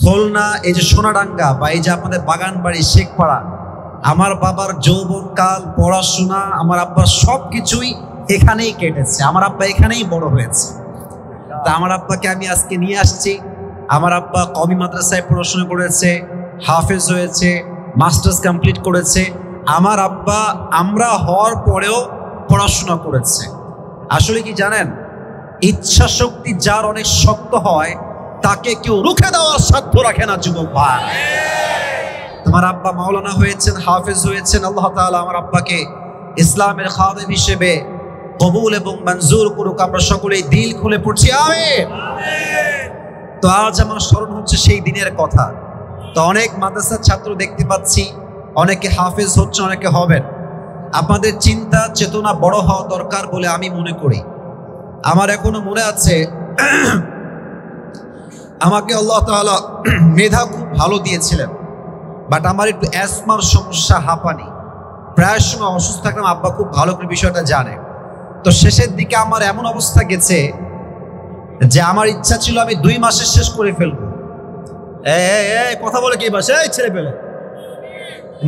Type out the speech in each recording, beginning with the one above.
খুলনা, এই যে সোনাডাঙ্গা বা এই যে আপনাদের বাগানবাড়ি, শেখপাড়া, আমার বাবার যৌবনকাল, পড়াশোনা, আমার আব্বার সব কিছুই এখানেই কেটেছে। আমার আব্বা এখানেই বড় হয়েছে। তা আমার আব্বাকে আমি আজকে নিয়ে আসছি। আমার আব্বা কওমি মাদ্রাসায় পড়াশোনা করেছে, হাফেজ হয়েছে, মাস্টার্স কমপ্লিট করেছে। আমার আব্বা আমরা হওয়ার পরেও পড়াশোনা করেছে। আসলে কি জানেন, ইচ্ছা শক্তি যার অনেক শক্ত হয় তাকে কেউ রুখে দেওয়ার সাধ্য রাখে না যুবক ভাই। তোমার আব্বা মাওলানা হয়েছেন, হাফেজ হয়েছেন। আল্লাহ তাআলা আমার আব্বাকে ইসলামের খাদেম হিসেবে কবুল এবং মঞ্জুর করুক। আমরা সকলেই দিল খুলে পড়ছি আমিন। তো আজ আমার স্মরণ হচ্ছে সেই দিনের কথা। তো অনেক মাদ্রাসার ছাত্র দেখতে পাচ্ছি, অনেকে হাফেজ হচ্ছে, অনেকে হবেন। আপনাদের চিন্তা চেতনা বড় হওয়া দরকার বলে আমি মনে করি। আমার এখনো মনে আছে, আমাকে আল্লাহ তাআলা মেধা খুব ভালো দিয়েছিলেন, বাট আমার একটু অ্যাসমার সমস্যা, হাঁপানি, প্রায় সময় অসুস্থ থাকলাম। আব্বা খুব ভালো করে বিষয়টা জানে। তো শেষের দিকে আমার এমন অবস্থা গেছে যে আমার ইচ্ছা ছিল আমি 2 মাসে শেষ করে ফেলবো। কথা বলে কি বাসে ছেড়ে ফেলে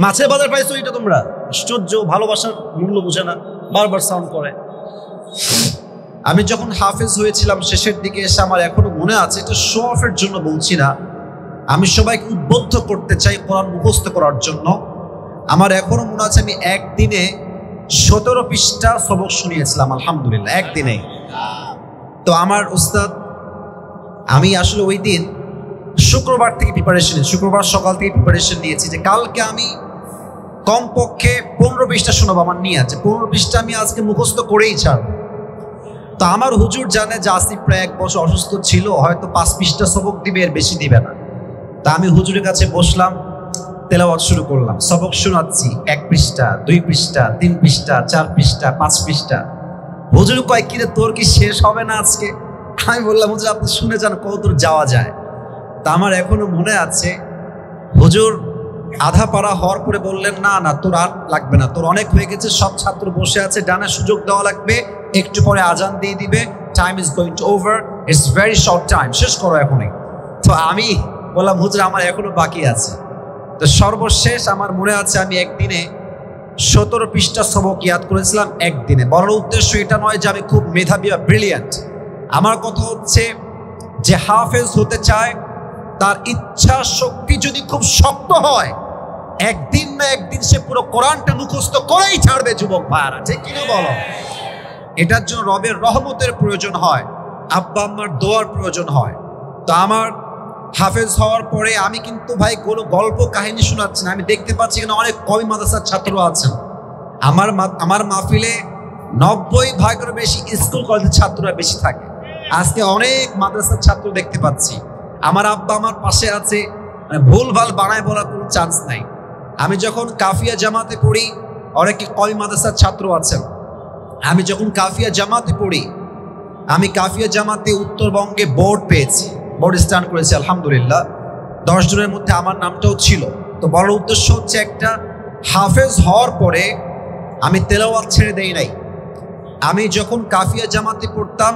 মাছের বাজার পাইছো এটা তোমরা? আশ্চর্য, ভালোবাসার মূল্য বুঝে না, বারবার সাউন্ড করে। আমি যখন হাফেজ হয়েছিলাম শেষের দিকে এসে আমার এখনো মনে আছে, এটা শো অফের জন্য বলছি না, আমি সবাইকে উদ্বুদ্ধ করতে চাই কোরআন মুখস্থ করার জন্য। আমার এখনো মনে আছে আমি একদিনে 17 পৃষ্ঠা সবক শুনিয়েছিলাম, আলহামদুলিল্লাহ, একদিনে। তো আমার উস্তাদ, আমি আসলে ওই দিন শুক্রবার থেকে শুক্রবার সকাল থেকে প্রিপারেশন নিয়েছি যে কালকে আমি কমপক্ষে 15 পৃষ্ঠা শোনাবো। আমার নিয়ে আছে 15 পৃষ্ঠা আমি আজকে মুখস্থ করেই ছাড়বো। তো আমার হুজুর জানে যে আসিফ প্রায় 1 বছর অসুস্থ ছিল, হয়তো 5 পৃষ্ঠা সবক দিবে, এর বেশি দিবে না। তা আমি হুজুরের কাছে বসলাম, তেলাওয়াত শুরু করলাম, সবক শোনাচ্ছি। 1 পৃষ্ঠা, 2 পৃষ্ঠা, 3 পৃষ্ঠা, 4 পৃষ্ঠা, 5 পৃষ্ঠা। হুজুর কয়, কিরে তোর কি শেষ হবে না আজকে? আমি বললাম, হুজুর আপনি শুনে যান কতদূর যাওয়া যায়। তা আমার এখনো মনে আছে, হুজুর আধা পারা হওয়ার পরে বললেন, না না তোর আর লাগবে না, তোর অনেক হয়ে গেছে, সব ছাত্র বসে আছে, ডানে সুযোগ দেওয়া লাগবে, একটু পরে আজান দিয়ে দিবে, time is going to over, it's very short time, শেষ করো এখনই। তো আমি বললাম, হুজুর আমার এখনো বাকি আছে। তো সর্বশেষ আমার মনে আছে আমি একদিনে 17 পৃষ্ঠা সবক ইয়াদ করেছিলাম একদিনে। বলার উদ্দেশ্য এটা নয় যে আমি খুব মেধাবী বা ব্রিলিয়ান্ট। আমার কথা হচ্ছে যে হাফেজ হতে চায়, তার ইচ্ছা শক্তি যদি খুব শক্ত হয়, একদিন না একদিন সে পুরো কোরআনটা মুখস্থ করেই ছাড়বে যুবক ভাইরা, ঠিক কিনা বলো? এটার জন্য রবের রহমতের প্রয়োজন হয়, আব্বা আম্মার দোয়ার প্রয়োজন হয়। তো আমার হাফেজ হওয়ার পরে আমি কিন্তু ভাই কোনো গল্প কাহিনী শোনাচ্ছি না, আমি দেখতে পাচ্ছি এখানে অনেক কওমি মাদ্রাসার ছাত্র আছেন। আমার মাহফিলে 90% বেশি স্কুল কলেজের ছাত্ররা বেশি থাকে। আজকে অনেক মাদ্রাসার ছাত্র দেখতে পাচ্ছি। আমার আব্বা আমার পাশে আছে, ভুল ভাল বানায় বলার কোনো চান্স নাই। আমি যখন কাফিয়া জামাতে পড়ি, অনেকে কওমি মাদ্রাসার ছাত্র আছেন, আমি যখন কাফিয়া জামাতে পড়ি, আমি কাফিয়া জামাতে উত্তরবঙ্গে বোর্ড পেয়েছি, বোর্ড স্ট্যান্ড করেছি আলহামদুলিল্লাহ। 10 জনের মধ্যে আমার নামটাও ছিল। তো বড় উদ্দেশ্য হচ্ছে একটা, হাফেজ হওয়ার পরে আমি তেলাওয়াত ছেড়ে দেই নাই। আমি যখন কাফিয়া জামাতে পড়তাম,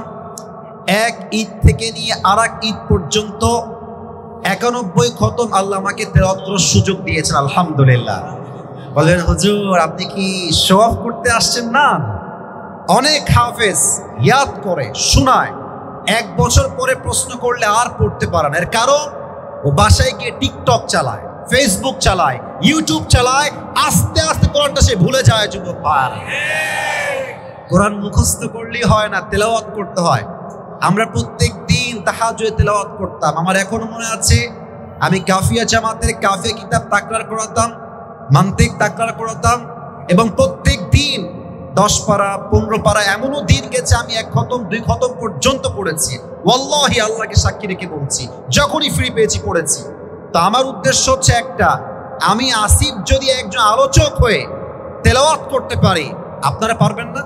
এক ঈদ থেকে নিয়ে আরেক ঈদ পর্যন্ত 91 খতম আল্লাহ আমাকে তেলাওয়াত করার সুযোগ দিয়েছেন আলহামদুলিল্লাহ। বলেন হুজুর আপনি কি শো অফ করতে আসছেন? না, অনেক হাফেজ ইয়াদ করে শোনায়, 1 বছর পরে প্রশ্ন করলে আর পড়তে পারে না। এর কারণ ও বাসায় গিয়ে টিকটক চালায়, ফেসবুক চালায়, ইউটিউব চালায়, আস্তে আস্তে কোরআনটা সে ভুলে যায় যুবক ভাই। কোরআন মুখস্থ করলেই হয় না, তেলাওয়াত করতে হয়। আমরা প্রত্যেক দিন তাহাজ্জুদে তেলাওয়াত করতাম। আমার এখনো মনে আছে, আমি কাফিয়া জামাতের কাফিয়া কিতাব তাকরার করাতাম, মান্তিক তাকরার করাতাম, এবং প্রত্যেক দিন 10 পারা 15 পারা, এমনও দিন গেছে আমি 1 খতম 2 খতম পর্যন্ত পড়েছি। ওয়াল্লাহি আল্লাহকে সাক্ষী রেখে বলছি, যখনই ফ্রি পেয়েছি পড়েছি। তো আমার উদ্দেশ্য হচ্ছে একটা, আমি আসিফ যদি একজন আলোচক হয়ে তেলাওয়াত করতে পারি, আপনারা পারবেন না?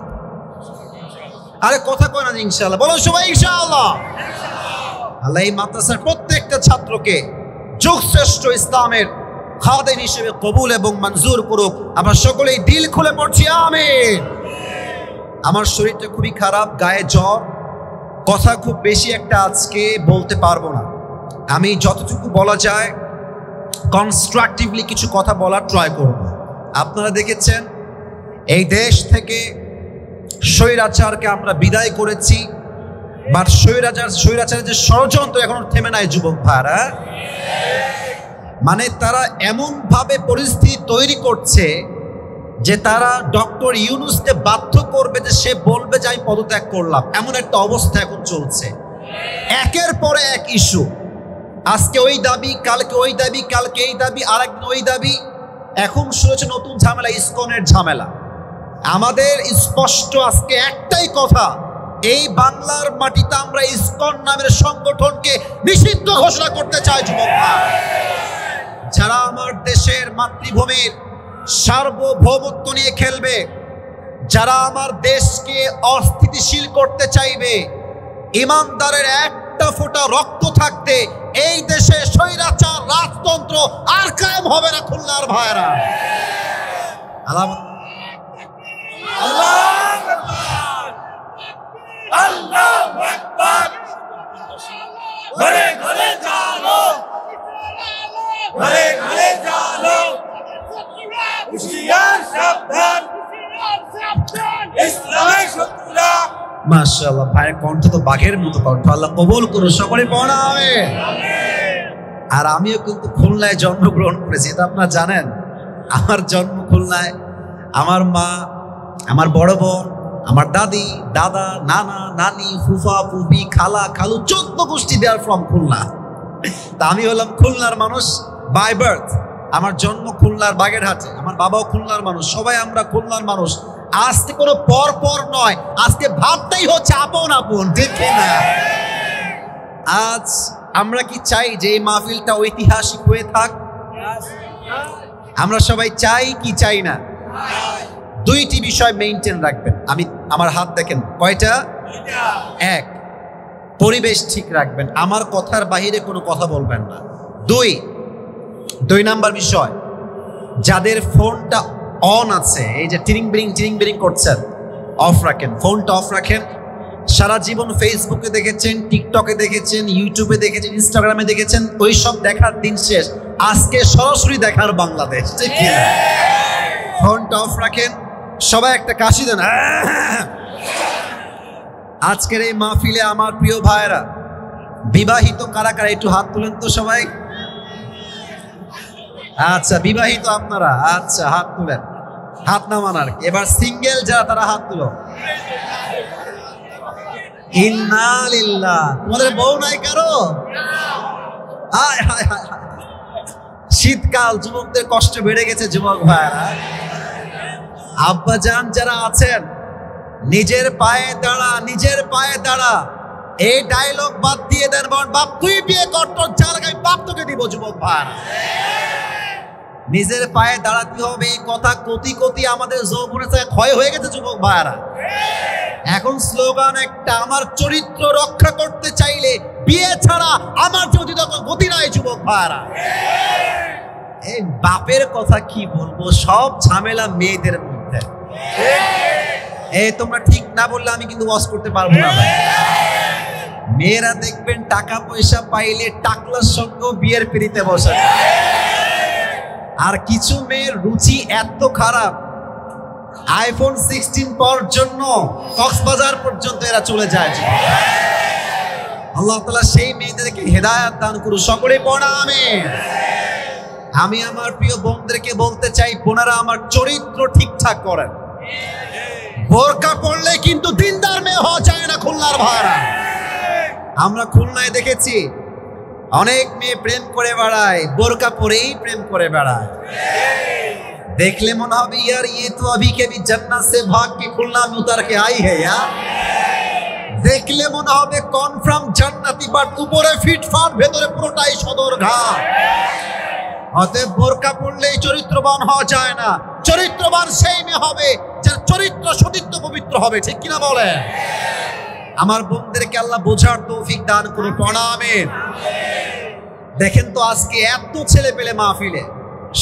আরে কথা কয় না ইনশাআল্লাহ, বলো সবাই ইনশাআল্লাহ। আল্লাহ এই মাদ্রাসার প্রত্যেকটা ছাত্রকে যুগশ্রেষ্ঠ ইসলামের খাদেম হিসেবে কবুল এবং মঞ্জুর করুক। আমরা সকলেই দিল খুলে পড়ছি আমিন। আমার শরীরটা খুবই খারাপ, গায়ে জ্বর, কথা খুব বেশি একটা আজকে বলতে পারবো না। আমি যতটুকু বলা যায় কনস্ট্রাকটিভলি কিছু কথা বলার ট্রাই করব। আপনারা দেখেছেন এই দেশ থেকে স্বৈরাচারকে আমরা বিদায় করেছি, বাট স্বৈরাচারের যে ষড়যন্ত্র এখনো থেমে নাই যুবক ভাইরা। মানে তারা এমন ভাবে পরিস্থিতি তৈরি করছে যে তারা ডক্টর ইউনূসকে বাধ্য করবে যে সে বলবে যে আমি পদত্যাগ করলাম, এমন একটা অবস্থা এখন চলছে। একের পরে এক ইস্যু, আজকে ওই দাবি, কালকে ওই দাবি, কালকে এই দাবি, আরেকদিন ওই দাবি। এখন শুরু হচ্ছে নতুন ঝামেলা, ইসকনের ঝামেলা। আমাদের স্পষ্ট আজকে একটাই কথা, এই বাংলার মাটিতে আমরা ইসকন নামের সংগঠনকে নিষিদ্ধ ঘোষণা করতে চাই যুবক ভাই। যারা আমার দেশের মাতৃভূমির সার্বভৌমত্ব নিয়ে খেলবে, যারা আমার দেশকে অস্থিতিশীল করতে চাইবে, ইমানদারের একটা ফোঁটা রক্ত থাকতে এই দেশে স্বৈরাচার রাজতন্ত্র আর কায়েম হবে না খুলনার ভাইরা। আল্লাহু আকবার। ঘরে ঘরে জালো, ঘরে ঘরে জালো, হুঁশিয়ার সাবধান, ইসলামের শত্রুরা। মাশাআল্লাহ, ভাইয়ের কণ্ঠ তো বাঘের মতো কণ্ঠ, আল্লাহ কবুল করুন, সকলে পড়া হবে। আর আমিও কিন্তু খুলনায় জন্মগ্রহণ করেছি, এটা আপনারা জানেন। আমার জন্ম খুলনায়, আমার মা, আমার বড় বোন, আমার দাদি, দাদা, নানা, নানি, ফুফা, ফুফি, খালা, খালু, 14 গোষ্ঠী দেয়ার ফ্রম খুলনা। তা আমি হলাম খুলনার মানুষ বাই বার্থ। আমার জন্ম খুলনার বাগেরহাটে, আমার বাবাও খুলনার মানুষ, সবাই আমরা খুলনার মানুষ। আজকে কোনো পর পর নয়, আজকে ভাবতেই হচ্ছে আপন আপন, ঠিক না? আজ আমরা কি চাই যে এই মাহফিলটা ঐতিহাসিক হয়ে থাক? আমরা সবাই চাই কি চাই না? দুইটি বিষয় মেইনটেইন রাখবেন। আমার হাত দেখেন কয়টা? এক, পরিবেশ ঠিক রাখবেন, আমার কথার বাহিরে কোনো কথা বলবেন না। দুই নাম্বার বিষয়, যাদের ফোনটা অন আছে, এই যে টিরিং বিরিং করছেন, অফ রাখেন, ফোনটা অফ রাখেন। সারা জীবন ফেসবুকে দেখেছেন, টিকটকে দেখেছেন, ইউটিউবে দেখেছেন, ইনস্টাগ্রামে দেখেছেন, ওই সব দেখার দিন শেষ। আজকে সরাসরি দেখার বাংলাদেশ, ঠিক কি না? ফোনটা অফ রাখেন, সবাই একটা কাশি দেন। আজকের এই মাহফিলে আমার প্রিয় ভাইরা, বিবাহিত কারা কারা একটু হাত তুলেন তো সবাই। আচ্ছা, বিবাহিত আপনারা, আচ্ছা হাত তুলেন, হাত নামান আর কি। এবার সিঙ্গেল যারা, তারা হাত তুলো। ইন্না লিল্লাহ। তোমাদের বউ নাই কারো? হায় হায় হায়, শীতকাল, যুবকদের কষ্ট বেড়ে গেছে যুবক ভাইরা। আব্বাজান যারা আছেন, নিজের পায়ে দাঁড়া, নিজের পায়ে দাঁড়া, এই ডায়লগ বাদ দিয়ে দেন। বাপ তুই বিয়ে কর, তোর জায়গায় বাপ তোকে দিব যুবক ভাইরা। নিজের পায়ে দাঁড়াতে হবে, এই কথা কতি কতি আমাদের যৌবনের থেকে ক্ষয় হয়ে গেছে যুবক ভাইরা। এখন স্লোগান একটা, আমার চরিত্র রক্ষা করতে চাইলে বিয়ে ছাড়া আমার যদি গতি নাই যুবক ভাইরা। এই বাপের কথা কি বলবো, সব ঝামেলা মেয়েদের মধ্যে। এই তোমরা ঠিক না বললে আমি কিন্তু ওয়াজ করতে পারবো না ভাই। মেয়েরা দেখবেন টাকা পয়সা পাইলে টাকলার সঙ্গে বিয়ের পিড়িতে বসে। আর কিছু মেয়ের রুচি এত খারাপ, আইফোন 16 পাওয়ার জন্য কক্সবাজার পর্যন্ত এরা চলে যায়। আল্লাহ তাআলা সেই মেয়েদেরকে হেদায়েত দান করুন, সকলে পড়া আমিন। আমি আমার প্রিয় বোনদেরকে বলতে চাই, বোনেরা আমার চরিত্র ঠিকঠাক করেন। বোরকা পরলে কিন্তু দিনদার মেয়ে হওয়া যায় না খুলনার ভাইরা। আমরা খুলনায় দেখেছি অনেক মেয়ে প্রেম করে বেড়ায়, বোরকা পরেই প্রেম করে বেড়ায়। দেখলে মনে হবে ইয়ার ये तो अभी के भी जन्नत से भाग के खुलना में उतर के आई है यार। দেখলে মনে হবে কনফার্ম জান্নাতি, বাট উপরে ফিটফাট, ভেতরে পুরোটাই সদরঘাট। অতএব বোরকা পরলেই চরিত্রবান হওয়া যায় না। চরিত্রবান সেই মেয়ে হবে যার চরিত্র সতীত্ব পবিত্র হবে, ঠিক কিনা বলেন? আমার বোনদেরকে আল্লাহ বোঝার তৌফিক দান করুন, পড়া আমিন। দেখেন তো আজকে এত ছেলে পেলে মাহফিলে,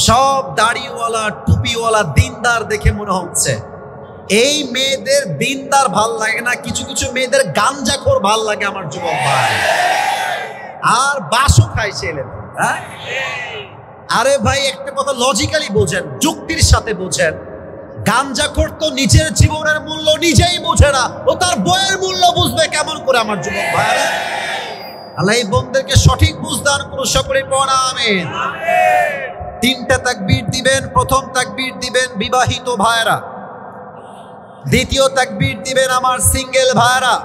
সব দাড়িওয়ালা টুপিওয়ালা দিনদার দেখে মনে হচ্ছে। এই মেয়েদের দিনদার ভাল লাগে না, কিছু কিছু মেয়েদের গাঞ্জাখোর ভাল লাগে আমার যুবক ভাই। আর বাসও খায় ছেলে। হ্যাঁ, আরে ভাই একটা কথা লজিক্যালি বোঝেন, যুক্তির সাথে বোঝেন। গাঞ্জাখোর তো নিজের জীবনের মূল্য নিজেই বোঝে না, ও তার বইয়ের মূল্য বুঝবে কেমন করে? আমার যুবক ভাইরা, আল্লাহ এই বোনদেরকে সঠিক বুঝ দান করুন। সকলে পড়া আমিন। তিনটা তাকবীর দিবেন। প্রথম তাকবীর দিবেন বিবাহিত ভাইরা, দ্বিতীয় তাকবীর দিবেন আমার সিঙ্গেল ভাইরা।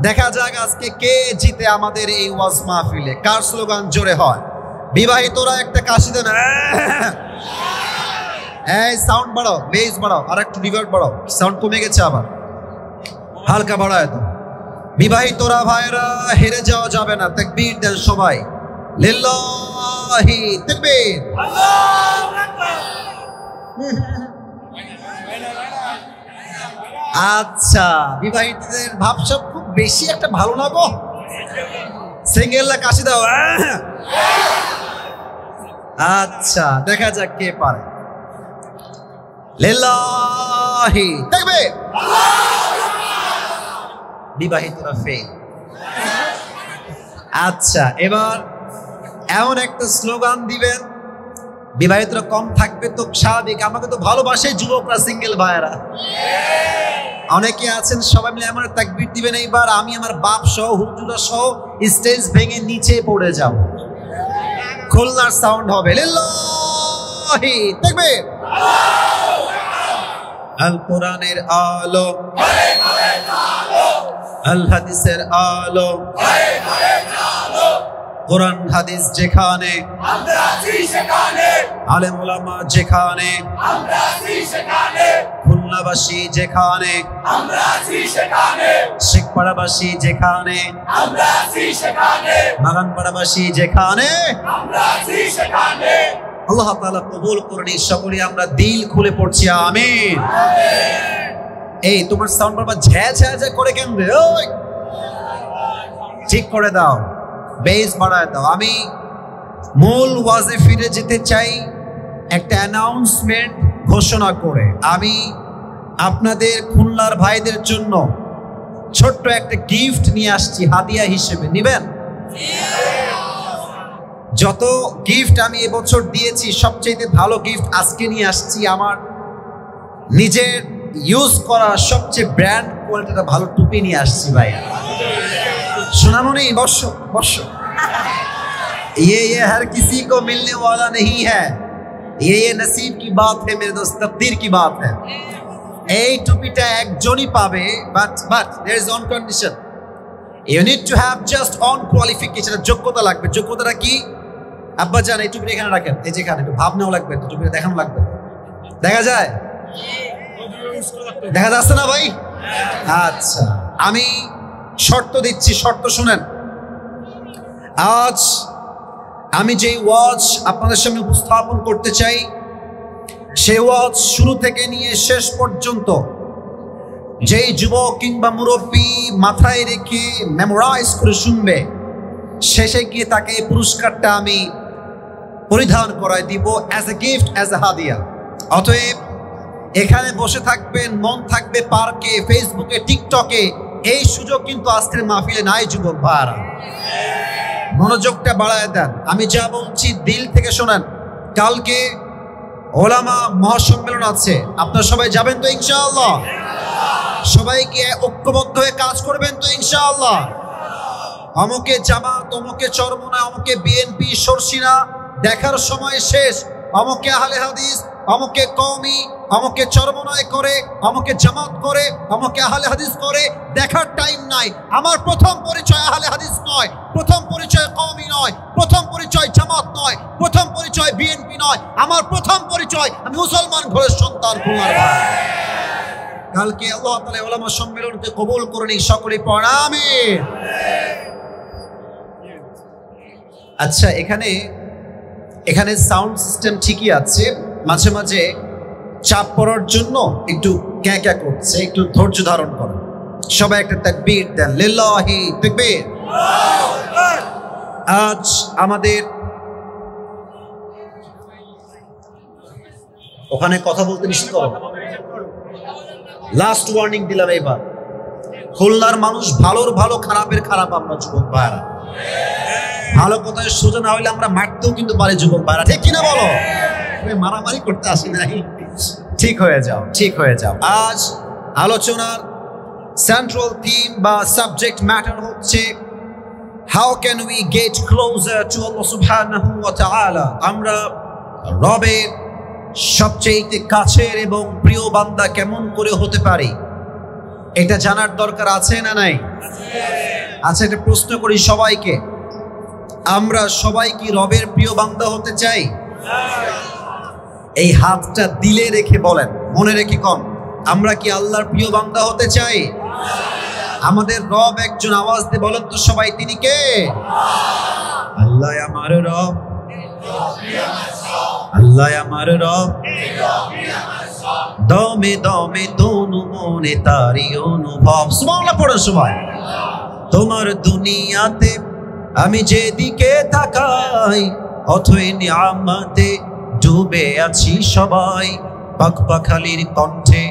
দেখা যাক আজকে কে জিতে আমাদের এই ওয়াজ মাহফিলে, কার স্লোগান জোরে হয়। বিবাহিতরা একটা কাশি দেন, এই সাউন্ড বাড়াও, বেস বাড়াও, আর একটু রিভার্ব বাড়াও, সাউন্ড কমে গেছে, আবার হালকা বাড়ায় তো। বিবাহিতরা ভাইরা হেরে যাওয়া যাবে না, তাকবীর দেন সবাই, লিল্লাহি তাকবীর। আচ্ছা, বিবাহিতদের ভাবসাব খুব বেশি একটা ভালো না গো। সিঙ্গেলরা কাশি দাও। আচ্ছা, দেখা যাক কে পারে। লিল্লাহি তাকবীর। বিবাহিতরা ফেল। আচ্ছা, এবার এমন একটা স্লোগান দিবেন, বিবাহিতরা কম থাকবে তো স্বাভাবিক, আমাকে তো ভালোবাসে যুবকরা, সিঙ্গেল ভাইয়েরা অনেকে আছেন, সবাই মিলে এমন তাকবীর দিবেন এইবার আমি আমার বাপ সহ হুজুরা সহ স্টেজ ভেঙে নিচে পড়ে যাব। খুলনার সাউন্ড হবে লিল্লাহি তাকবীর। আল কোরআনের আলো, আল হাদিসের আলো, কোরআন হাদিস যেখানে, আলেম ওলামা যেখানে, খুলনাবাসী যেখানে, শেখপাড়াবাসী যেখানে, বাগানপাড়াবাসী যেখানে, আল্লাহ তাআলা কবুল করুন। সকলে আমরা দিল খুলে পড়ছি আমিন। এই তোমার সাউন্ড বারবার ঝ্যা ঝ্যা ঝ্যা করে কেন রে? ওই ঠিক করে দাও, বেস বাড়ায় দাও। আমি মূল ওয়াজে ফিরে যেতে চাই একটা অ্যানাউন্সমেন্ট ঘোষণা করে। আমি আপনাদের খুলনার ভাইদের জন্য ছোট্ট একটা গিফট নিয়ে আসছি হাদিয়া হিসেবে, নিবেন? যত গিফট আমি এবছর দিয়েছি সবচেয়ে ভালো গিফট আজকে নিয়ে আসছি। আমার নিজের ইউজ করা সবচেয়ে ব্র্যান্ড কোয়ালিটিটা ভালো টুপি নিয়ে আসছি ভাই। সোনামণি বর্ষ বর্ষ, ये हर किसी को मिलने वाला नहीं है, ये नसीब की बात है मेरे दोस्त, तकदीर की बात है। এই টুপিটা একজনই পাবে, but there is one condition, you need to have just on qualification, যোগ্যতা লাগবে। যোগ্যতাটা কি আব্বা জান? এই টুপিটা এখানে রাখেন, এই যেখানে একটু ভাবনাও লাগবে, তো টুপিটা দেখানো লাগবে। দেখা যায়? দেখা যাচ্ছে না ভাই? আচ্ছা, আমি শর্ত দিচ্ছি, শর্ত শুনেন। আজ আমি যেই ওয়াজ আপনাদের সামনে উপস্থাপন করতে চাই, সেই ওয়াজ শুরু থেকে নিয়ে শেষ পর্যন্ত যেই যুবক কিংবা মুরব্বী মাথায় রেখে মেমোরাইজ করে শুনবে, শেষে গিয়ে তাকে এই পুরস্কারটা আমি পরিধান করায় দিব as a gift, as a হাদিয়া। অতএব এখানে বসে থাকবেন, মন থাকবে পার্কে, ফেসবুকে, টিকটকে, এই সুযোগ কিন্তু আজকের মাহফিলে নাই যুবক ভাইরা। মনোযোগটা বাড়ায় দেন, আমি যা বলছি দিল থেকে শোনেন। কালকে ওলামা মহাসম্মেলন আছে, আপনারা সবাই যাবেন তো ইনশাআল্লাহ? সবাইকে ঐক্যবদ্ধ হয়ে কাজ করবেন তো ইনশাআল্লাহ? অমুকে জামাত, অমুকে চরমনা, অমুকে বিএনপি, সরসিনা দেখার সময় শেষ। অমুকে আহলে হাদিস, অমুকে কওমি, অমুকে চরমনায় করে, অমুকে জামাত করে, অমুকে আহলে হাদিস করে, দেখার টাইম নাই। আমার প্রথম পরিচয় আহলে হাদিস নয়, প্রথম পরিচয় কওমি নয়, প্রথম পরিচয় জামাত নয়, প্রথম পরিচয় বিএনপি নয়। আমার প্রথম পরিচয় আমি মুসলমান ঘরের সন্তান, খুলনার ভাই। কালকে আল্লাহ তাআলা উলামা সম্মেলনকে কবুল করুন, সকলে পড়েন আমিন। আচ্ছা, এখানে সাউন্ড সিস্টেম ঠিকই আছে, মাঝে মাঝে চাপ পড়ার জন্য একটু ক্যাঁ করছে, একটু ধৈর্য ধারণ করুন। সবাই একটা তাকবীর দেন, লিল্লাহি তাকবীর। আজ আমাদের ওখানে কথা বলতে নিষেধ করো, লাস্ট ওয়ার্নিং দিলাম। এবার খুলনার মানুষ ভালোর ভালো, খারাপের খারাপ আমরা যুবক ভাইরা। ভালো কথায় সোজা না হইলে আমরা মারতেও কিন্তু পারি যুবক ভাইরা, ঠিক কিনা বলো? মারামারি করতে আসি নাই। ঠিক হয়ে যাও, ঠিক হয়ে যাও। আজ আলোচনার সেন্ট্রাল থিম বা সাবজেক্ট ম্যাটার হচ্ছে how can we get closer to Allah সুবহানাহু ওয়া তাআলা। আমরা রবের সবচেয়ে কাছের এবং প্রিয় বান্দা কেমন করে হতে পারি, এটা জানার দরকার আছে না নাই? আচ্ছা, একটা প্রশ্ন করি সবাইকে, আমরা সবাই কি রবের প্রিয় বান্দা হতে চাই? এই হাতটা দিলে রেখে বলেন, মনে রেখে কন, আমরা কি আল্লাহর প্রিয় বান্দা হতে চাই? আমাদের রব একজন, আওয়াজ দিয়ে বলেন তো সবাই, তিনি কে? আল্লাহ আমার রব, আল্লাহ আমার রব, দমে দমে তনু মনে তারি অনুভব। সুবহানাল্লাহ পড়ো সবাই। তোমার দুনিয়াতে আমি যেদিকে তাকাই, অথই নিয়ামতে ডুবে আছি সবাই। পাখপাখালির কণ্ঠে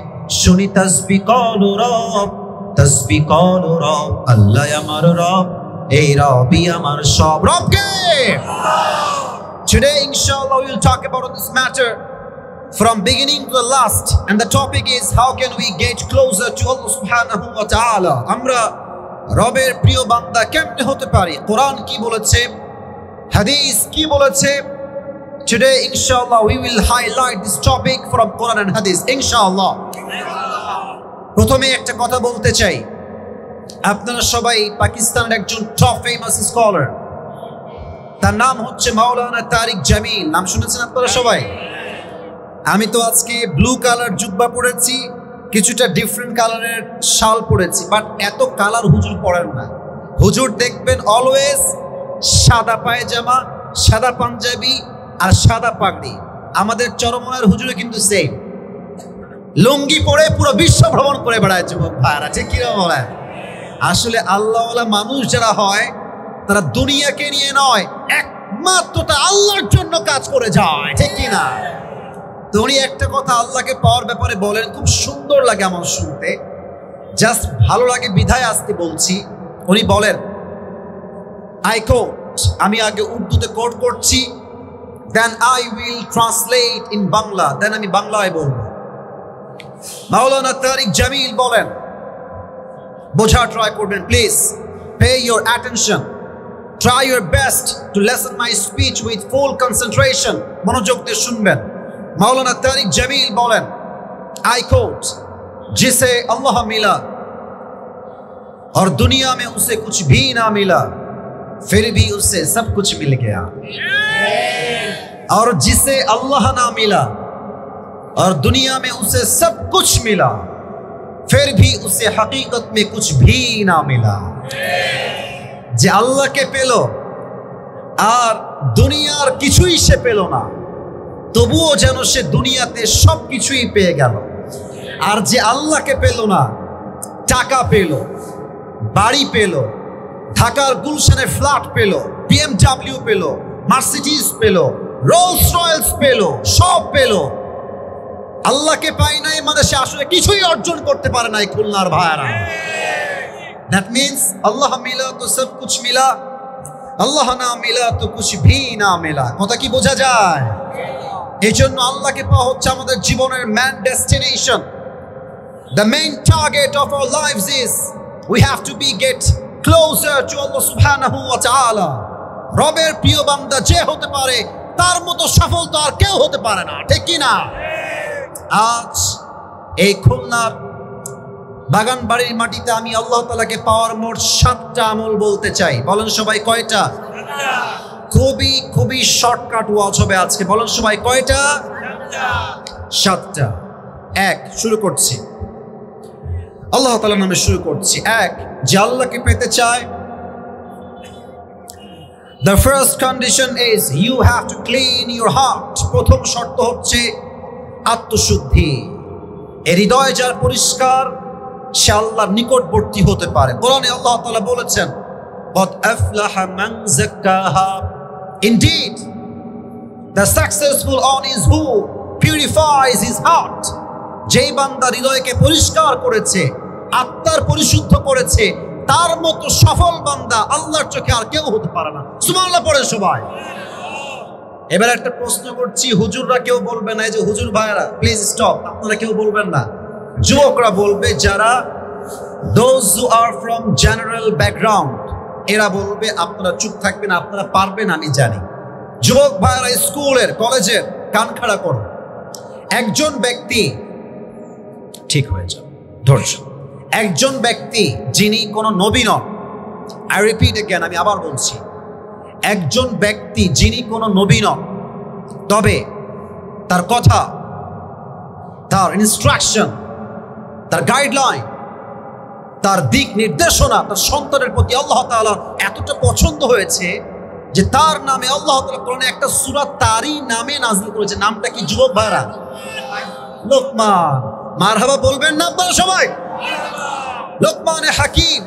শুনি তাসবিহ করো রব, তাসবিহ করো রব। আল্লাহ আমার রব, এই রবই আমার সব। রবকে today inshallah we will talk about this matter from beginning to the last, and the topic is how can we get closer to Allah subhanahu wa ta'ala. আমরা রবের প্রিয় বান্দা কেমনে হতে পারি? কোরআন কি বলেছে, হাদিস কি বলেছে? Today inshallah we will highlight this topic from Quran and Hadith inshallah. প্রথমে একটা কথা বলতে চাই, আপনারা সবাই পাকিস্তানের একজন টপ ফেমাস স্কলার, তার নাম হচ্ছে মাওলানা তারিক জামিল। নাম শুনেছেন আপনারা সবাই? আমি তো আজকে ব্লু কালার জুব্বা পরেছি, কিছুটা ডিফারেন্ট কালারের শাল পরেছি, বাট এত কালার হুজুর পরেন না। হুজুর দেখবেন অলওয়েজ সাদা পায়জামা, সাদা পাঞ্জাবি আর সাদা পাগড়ি। আমাদের চরমনার হুজুরে কিন্তু সেম, লুঙ্গি পরে পুরো বিশ্ব ভ্রমণ করে বেড়ায় যুবক ভাইরা, ঠিক কিরকম বলেন? আসলে আল্লাহওয়ালা মানুষ যারা হয় তারা দুনিয়াকে নিয়ে নয়, একমাত্র আল্লাহর জন্য কাজ করে যায়, ঠিক কিনা? তো উনি একটা কথা আল্লাহকে পাওয়ার ব্যাপারে বলেন, খুব সুন্দর লাগে আমার শুনতে, জাস্ট ভালো লাগে বিধায় আসতে বলছি। উনি বলেন, আই কোট, আমি আগে উর্দুতে কোট করছি, then I will translate in Bangla, then আমি বাংলায় বলবো। মাওলানা তারিক জামিল বলেন, বোঝা ট্রাই করবেন please, pay your attention, try your best to listen my speech with full concentration, মনোযোগ দিয়ে শুনবেন। मौलाना तारिक जमील बोलन, आई कोट, जिसे अल्लाह मिला और दुनिया में उसे कुछ भी ना मिला, फिर भी उसे सब कुछ मिल गया, और जिसे अल्लाह ना मिला और दुनिया में उसे सब कुछ मिला, फिर भी उसे हकीकत में कुछ भी ना मिला। जे अल्लाह के पेलो और दुनियार किछुई से पेलो ना, তবুও যেন সে দুনিয়াতে সব কিছুই পেয়ে গেল। আর যে আল্লাহকে পেল না, টাকা পেল, বাড়ি পেল, ঢাকার গুলশানে ফ্ল্যাট পেল, BMW পেল, মার্সিডিজ পেল, রোলস রয়েলস পেল, সব পেল, আল্লাহকে পাই নাই মানে সে আসলে কিছুই অর্জন করতে পারে নাই। খুলনার ভাইরা, দ্যাট মিন্স আল্লাহ মিলা তো সব কুছ মিলা, আল্লাহ না মিলা তো কুছ ভি না মিলা। কথা কি বোঝা যায়? এই জন্য আল্লাহকে পাওয়া হচ্ছে আমাদের জীবনের main destination. The main target of our lives is we have to be get closer to Allah subhanahu wa ta'ala. রবের প্রিয় বান্দা যে হতে পারে তার মতো সফল তো আর কেউ হতে পারে না, ঠিক কি না? আজ এই খুলনার বাগান বাড়ির মাটিতে আমি আল্লাহ তাআলাকে পাওয়ার মোট 7টা আমল বলতে চাই। বলেন সবাই কয়টা? খুবই খুবই শর্টকাট ওয়াজ হবে আজকে। বলেন সবাই কয়টা? 7টা। এক, শুরু করছি আল্লাহ তাআলার নামে শুরু করছি। এক, যে আল্লাহকে পেতে চায়, the first condition is you have to clean your heart. প্রথম শর্ত হচ্ছে আত্মশুদ্ধি। এই হৃদয় যার পরিষ্কার সে আল্লাহর নিকটবর্তী হতে পারে। কোরআনে আল্লাহ তাআলা বলেছেন, قد أفلح من زكاها. Indeed, the successful one is who purifies his heart. যেই বান্দা হৃদয়কে পরিষ্কার করেছে, আত্মার পরিশুদ্ধ করেছে, তার মতো সফল বান্দা আল্লাহর চোখে আর কেউ হতে পারে না। সুবহানাল্লাহ পড়ে সবাই। এবার একটা প্রশ্ন করছি, হুজুররা কেউ বলবে না, এই যে হুজুর ভাইরা প্লিজ স্টপ, আপনারা কেউ বলবেন না, যুবকরা বলবে, যারা those who are from general background এরা বলবে, আপনারা চুপ থাকবেন, আপনারা পারবেন আমি জানি। যুবক ভাইরা স্কুলের কলেজের কান খাড়া করো। একজন ব্যক্তি, ঠিক হয়ে যাও, ধৈর্য, একজন ব্যক্তি যিনি কোনো নবী নন, আই রিপিট এগেন, আমি আবার বলছি, একজন ব্যক্তি যিনি কোনো নবী নন, তবে তার কথা, তার ইনস্ট্রাকশন, তার গাইডলাইন, তার দিক নির্দেশনা তার সন্তানের প্রতি আল্লাহ তাআলা এতটা পছন্দ হয়েছে যে তার নামে আল্লাহ তাআলা কোরআনে একটা সূরা তারই নামে নাযিল করেছে। নামটা কি যুবক ভাইরা? লোকমান। মারহাবা বলবেন না আপনারা সবাই? লোকমানে হাকিম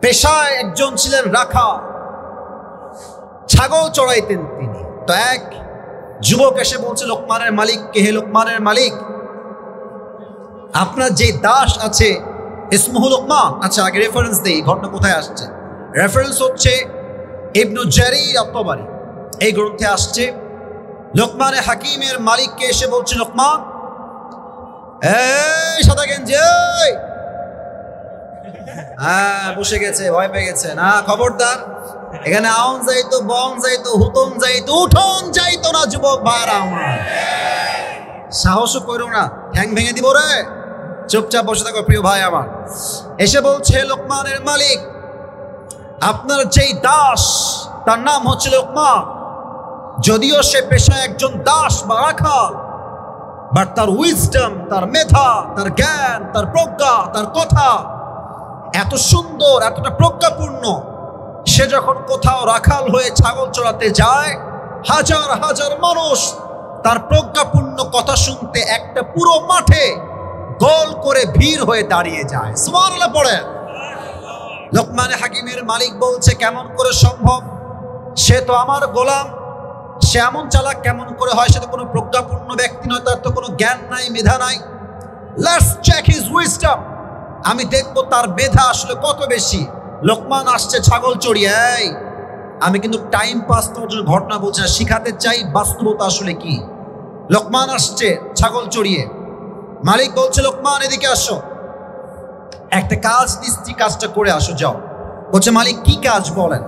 পেশায় একজন ছিলেন রাখা, ছাগল চড়াইতেন তিনি। তো এক যুবক এসে বলছে লোকমানের মালিক কে? হে লোকমানের মালিক, আপনার যে দাস আছে ইসমুহু লোকমান। আচ্ছা, আগে রেফারেন্স দেই, ঘটনা কোথায় আসছে। রেফারেন্স হচ্ছে ইবনু জারীর আত-তাবারি, এই গ্রন্থে আসছে লোকমানে হাকিমের মালিককে এসে বলছে, লোকমান, এই সাদা গেঞ্জি, হ্যাঁ বসে গেছে, ভয় পেয়ে গেছে না, খবরদার, এখানে আউন যাইতো, বং যাইতো, হুতন যাইতো, উঠোন যাইতো না যুবক ভাইরা আমার। সাহসও করো না, ঠ্যাং ভেঙে দিব রে, চুপচাপ বসে থাকো প্রিয় ভাই আমার। এসে বলছে, লোকমানের মালিক, আপনার যেই দাস তার নাম হচ্ছে লোকমান, যদিও সে পেশায় একজন দাস বা রাখাল, বাট তার উইজডম, তার মেধা, তার জ্ঞান, তার প্রজ্ঞা, তার কথা এত সুন্দর, এতটা প্রজ্ঞাপূর্ণ, সে যখন কোথাও রাখাল হয়ে ছাগল চড়াতে যায়, হাজার হাজার মানুষ তার প্রজ্ঞাপূর্ণ কথা শুনতে একটা পুরো মাঠে গোল করে ভিড় হয়ে দাঁড়িয়ে যায়। সুবহানাল্লাহ পড়ে। লোকমানে হাকিমের মালিক বলছে, কেমন করে সম্ভব? সে তো আমার গোলাম, সে এমন চালাক কেমন করে হয়? সে তো কোনো প্রজ্ঞাপূর্ণ ব্যক্তি নয়, তার তো কোনো জ্ঞান নাই, মেধা নাই। লেটস চেক হিজ উইজডম, আমি দেখবো তার মেধা আসলে কত বেশি। লোকমান আসছে ছাগল চড়িয়ে। এই আমি কিন্তু টাইম পাস করার জন্য ঘটনা বলছি না, শিখাতে চাই বাস্তবতা আসলে কি। লোকমান আসছে ছাগল চড়িয়ে, মালিক বলছে, লোকমান এদিকে আসো, একটা কাজ দিচ্ছি, কাজটা করে আসো, যাও। বলছে, মালিক কি কাজ বলেন?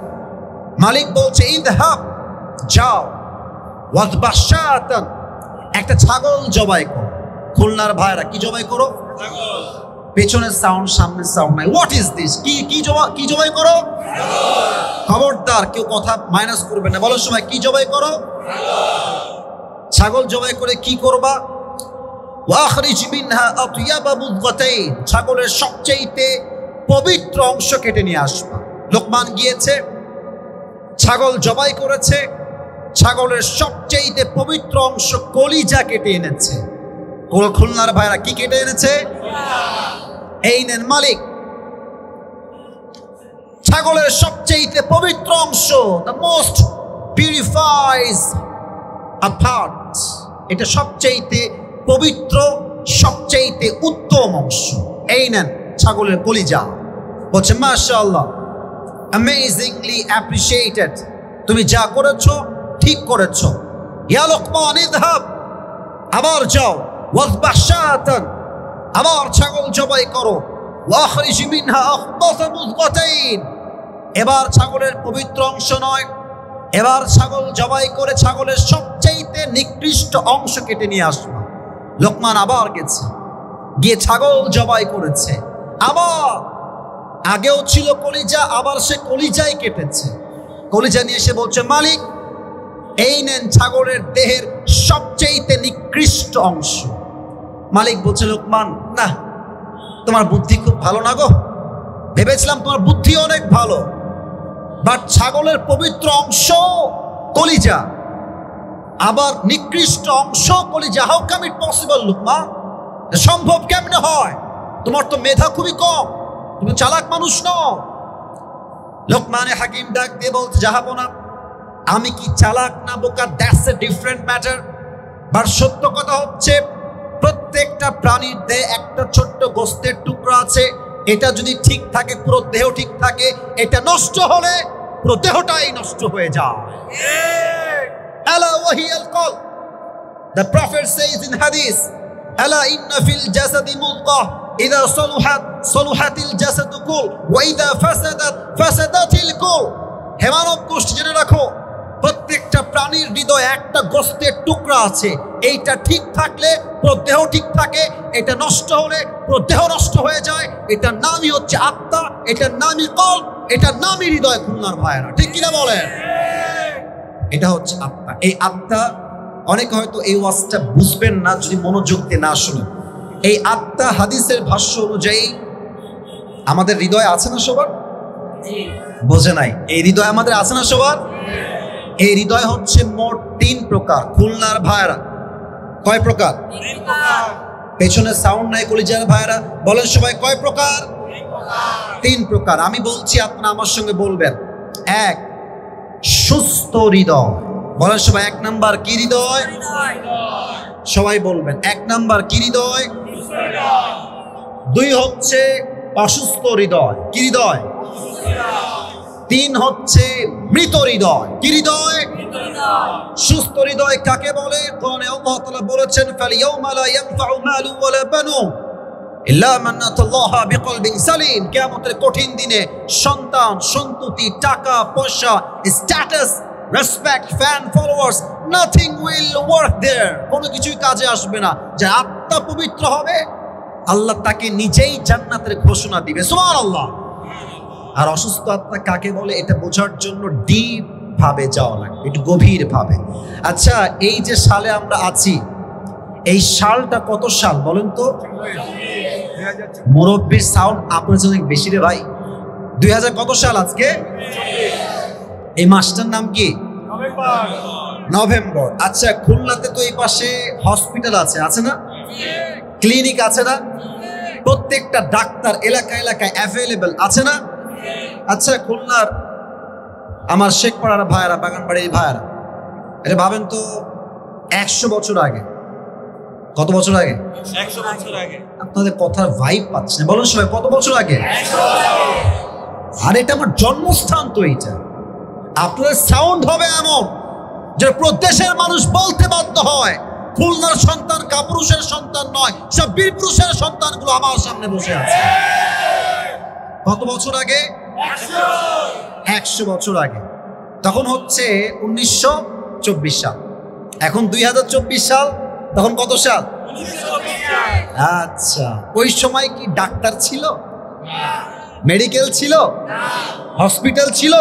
মালিক বলছে, ইযহাব, যাও, ওয়াদবাহ শাতান, একটা ছাগল জবাই করো। খুলনার ভাইরা কি জবাই করো? পেছনের সাউন্ড, সামনের সাউন্ড নাই। What is this? কি জবাই করো? খবরদার কেউ কথা মাইনাস করবে না, বলো সবাই, কি জবাই করো? ছাগল জবাই করে কি করবা? ওয়াখরিজ মিনহা আতয়াবা মুদগাতাইন, ছাগলের সবচেয়ে পবিত্র অংশ কেটে নিয়ে আসবা। লোকমান গিয়েছে, ছাগল জবাই করেছে, ছাগলের সবচেয়ে পবিত্র অংশ কলিজা কেটে এনেছে। খুলনার ভাইরা কি কেটে এনেছে? এই নেন মালিক, ছাগলের সবচেয়ে পবিত্র অংশ, দ্য মোস্ট পিউরিফাইজ আ পার্ট, এটা সবচেয়ে পবিত্র, সবচেয়ে উত্তম অংশ। এই নেন ছাগলের কলিজা। বলছে, মাশাআল্লাহ, অ্যামেজিংলি অ্যাপ্রিশিয়েটেড, তুমি যা করেছো ঠিক করেছো। ইয়া লোকমান ইযহাব, আবার যাও, ওয়াযবাহ শাতান, আবার ছাগল জবাই করো, ওয়াখরিজ মিনহা আখবাথা মুদগাতাইন, এবার ছাগলের পবিত্র অংশ নয়, এবার ছাগল জবাই করে ছাগলের সবচেয়ে নিকৃষ্ট অংশ কেটে নিয়ে আসবা। লোকমান আবার গেছে, গিয়ে ছাগল জবাই করেছে, আবার আগেও ছিল কলিজা, আবার সে কলিজাই কেটেছে। কলিজা নিয়ে এসে বলছে, মালিক এই নেন ছাগলের দেহের সবচেয়ে নিকৃষ্ট অংশ। মালিক বলছে, লোকমান, না, তোমার বুদ্ধি খুব ভালো না গো, ভেবেছিলাম তোমার বুদ্ধি অনেক ভালো, বাট ছাগলের পবিত্র অংশ কলিজা, আবার নিকৃষ্ট অংশ কলিজা, how come it possible? Luqman, সম্ভব কেমনে হয়? তোমার তো মেধা খুবই কম, তুমি চালাক মানুষ নও। লোকমানে হাকিম ডাক দিয়ে বলতে, যাহাবো না, আমি কি চালাক না বোকা, that's a different matter, but সত্য কথা হচ্ছে প্রত্যেকটা প্রাণীর দেহে একটা ছোট্ট গোস্তের টুকরা আছে, এটা যদি ঠিক থাকে পুরো দেহ ঠিক থাকে, এটা নষ্ট হলে পুরো দেহটাই নষ্ট হয়ে যায়। আলা ওয়াহিয়াল কলব, the prophet says in hadith, আলা ইন্না ফিল জাসাদি মুদগাহ ইযা সালুহাত সালুহাতিল জাসাদু কুল ওয়া ইযা ফাসাদাত ফাসাদাতিল কুল। হে মানব গোষ্ঠী, জেনে রাখো, প্রত্যেকটা প্রাণীর হৃদয়ে একটা গোস্তের টুকরা আছে। এইটা ঠিক থাকলে পুরো দেহ ঠিক থাকে, এটা নষ্ট হলে পুরো দেহ নষ্ট হয়ে যায়। এটার নামই হচ্ছে আত্মা, এটার নামই কলব, এটার নামই হৃদয়। খুলনার ভাইয়েরা, ঠিক কিনা বলেন? এটা হচ্ছে আত্মা। এই আত্মা, অনেকে হয়তো এই ওয়াজটা বুঝবেন না যদি মনোযোগ দিয়ে না শুনেন। এই আত্মা হাদিসের ভাষ্য অনুযায়ী আমাদের হৃদয় আছে না সবার? বোঝে নাই? এই হৃদয় আমাদের আছে না সবার? এই হৃদয় হচ্ছে মোট 3 প্রকার। খুলনার ভাইরা, কয় প্রকার? পেছনে সাউন্ড নাই কলিজার ভাইরা, বলেন সবাই কয় প্রকার? 3 প্রকার। আমি বলছি, আপনারা আমার সঙ্গে বলবেন। 1, সুস্থ হৃদয়। বলেন সবাই, 1 নাম্বার কি হৃদয়? সবাই বলবেন 1 নাম্বার কি হৃদয়? 2 হচ্ছে অসুস্থ হৃদয়। কি হৃদয়? 3 হচ্ছে মৃত হৃদয়। কি হৃদয়? সুস্থ হৃদয় কাকে বলে? কোরআনে আল্লাহ তাআলা বলেছেন, ফালিয়াউমা লা ইয়ানফাউ মালু ওয়ালা বানুন ইল্লা মান আতাল্লাহা বিকলবিন সালিম। কিয়ামতের কঠিন দিনে সন্তান, সন্ততি, টাকা পয়সা, status, respect, fan followers, nothing will work there. কোনো কিছুই কাজে আসবে না। যে আত্মা পবিত্র হবে, আল্লাহ তাকে নিজেই জান্নাতের ঘোষণা দিবে। সুবহানাল্লাহ। আর অসুস্থ আত্মা কাকে বলে, এটা বোঝার জন্য ডিপ ভাবে যাওয়া লাগবে, একটু গভীর ভাবে। আচ্ছা, এই যে সালে আমরা আছি, এই সালটা কত সাল বলেন তো? মুরব্বীর সাউন্ড আপনার জন্য বেশি রে ভাই। 2000 কত সাল আজকে? এই মাসটার নাম কি? নভেম্বর। আচ্ছা, খুলনাতে তো এই পাশে হসপিটাল আছে, আছে না? ক্লিনিক আছে না? প্রত্যেকটা ডাক্তার এলাকায় এলাকায় অ্যাভেলেবল আছে না? আচ্ছা, খুলনার আমার শেখপাড়ার ভাইয়ারা, বাগানবাড়ির ভাইয়ারা, এটা ভাবেন তো 100 বছর আগে। কত বছর আগে? 100 বছর আগে। আপনাদের কথার ভাইব পাচ্ছি না, বলুন সবাই কত বছর আগে? আর এটা আমার জন্মস্থান তো। এইটা আপনাদের সাউন্ড হবে এমন যে প্রদেশের মানুষ বলতে বাধ্য হয়, খুলনার সন্তান কাপুরুষের সন্তান নয়, সব বীর পুরুষের সন্তানগুলো আমার সামনে বসে আছে। কত বছর আগে? 100 বছর আগে। তখন হচ্ছে 1924 সাল। এখন 2024 সাল। তখন কত সাল? আচ্ছা, ওই সময় কি ডাক্তার ছিল? মেডিকেল ছিল? হসপিটাল ছিল?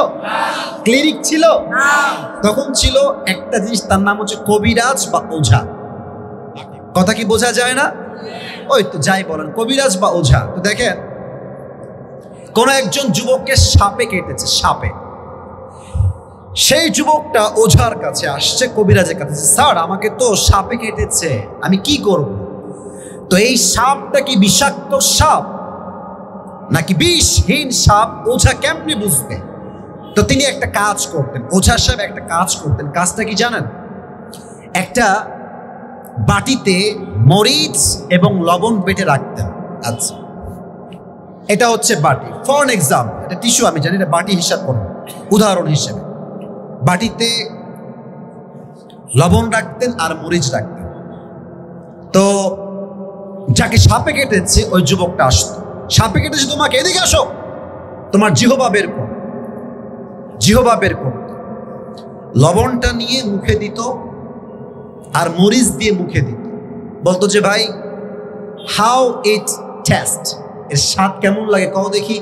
ক্লিনিক ছিল? তখন ছিল একটা জিনিস, তার নাম হচ্ছে কবিরাজ বা ওঝা। কথা কি বোঝা যায় না? ওই তো যাই বলেন, কবিরাজ বা ওঝা। তো দেখেন, কোন একজন যুবককে সাপে কেটেছে, সাপে। সেই যুবকটা ওঝার কাছে আসছে, কবিরাজের কাছে, স্যার আমাকে তো সাপে কেটেছে, আমি কি করব? তো এই সাপটা কি বিষাক্ত সাপ নাকি বিষহীন সাপ, ওঝা কেমনে বুঝবে? তো তিনি একটা কাজ করতেন, ওঝা সাহেব একটা কাজ করতেন। কাজটা কি জানেন? একটা বাটিতে মরিচ এবং লবণ বেটে রাখতেন। আচ্ছা, এটা হচ্ছে বাটি। ফর এন এক্সাম্পল, এটা টিস্যু, আমি জানি, এটা বাটি হিসাব করুন, উদাহরণ হিসেবে। বাটিতে লবণ রাখতেন আর মরিচ রাখতেন। তো যাকে সাপে কেটেছে ওই যুবকটা আসতো, সাপে কেটেছে তোমাকে, এদিকে আসো, তোমার জিহ্বা বের কর। জিহ্বা বের করত, লবণটা নিয়ে মুখে দিত আর মরিচ দিয়ে মুখে দিত। বলতো যে ভাই, হাউ ইট টেস্ট, এর স্বাদ কেমন লাগে কও দেখি।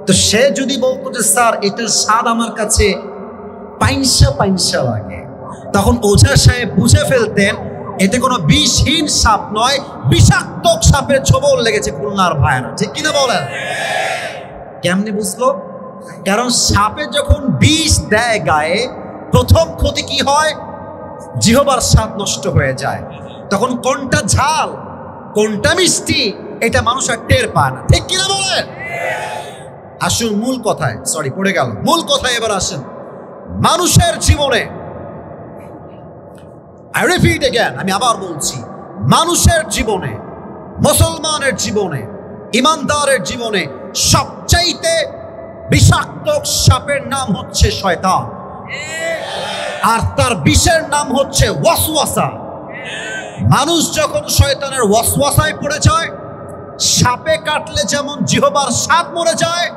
তো সে যদি বলতো যে স্যার এটার স্বাদ আমার কাছে পাইনসা পাইনসা লাগে, তখন ওঝা সাহেব বুঝে ফেলতেন এতে কোনো বিষহীন সাপ নয়, বিষাক্ত সাপের ছোবল লেগেছে খুলনার ভাইয়েরা। ঠিক কিনা বলেন? কেমনে বুঝলো? কারণ সাপে যখন বিষ দেয় গায়ে, প্রথম ক্ষতি কি হয়? জিহ্বার স্বাদ নষ্ট হয়ে যায়। তখন কোনটা ঝাল কোনটা মিষ্টি এটা মানুষ আর টের পায় না। ঠিক কিনা বলেন? আসুন মূল কথায়, সরি পড়ে গেল, মূল কথায় এবার আসেন। মানুষের জীবনে, I repeat again, আমি আবার বলছি, মানুষের জীবনে, মুসলমানের জীবনে, ইমানদারের জীবনে সবচাইতে বিষাক্ত সাপের নাম হচ্ছে শয়তান, আর তার বিষের নাম হচ্ছে ওয়াসওয়াসা। মানুষ যখন শয়তানের ওয়াসওয়াসায় পড়ে যায়, সাপে কাটলে যেমন জিহ্বার স্বাদ মরে যায়,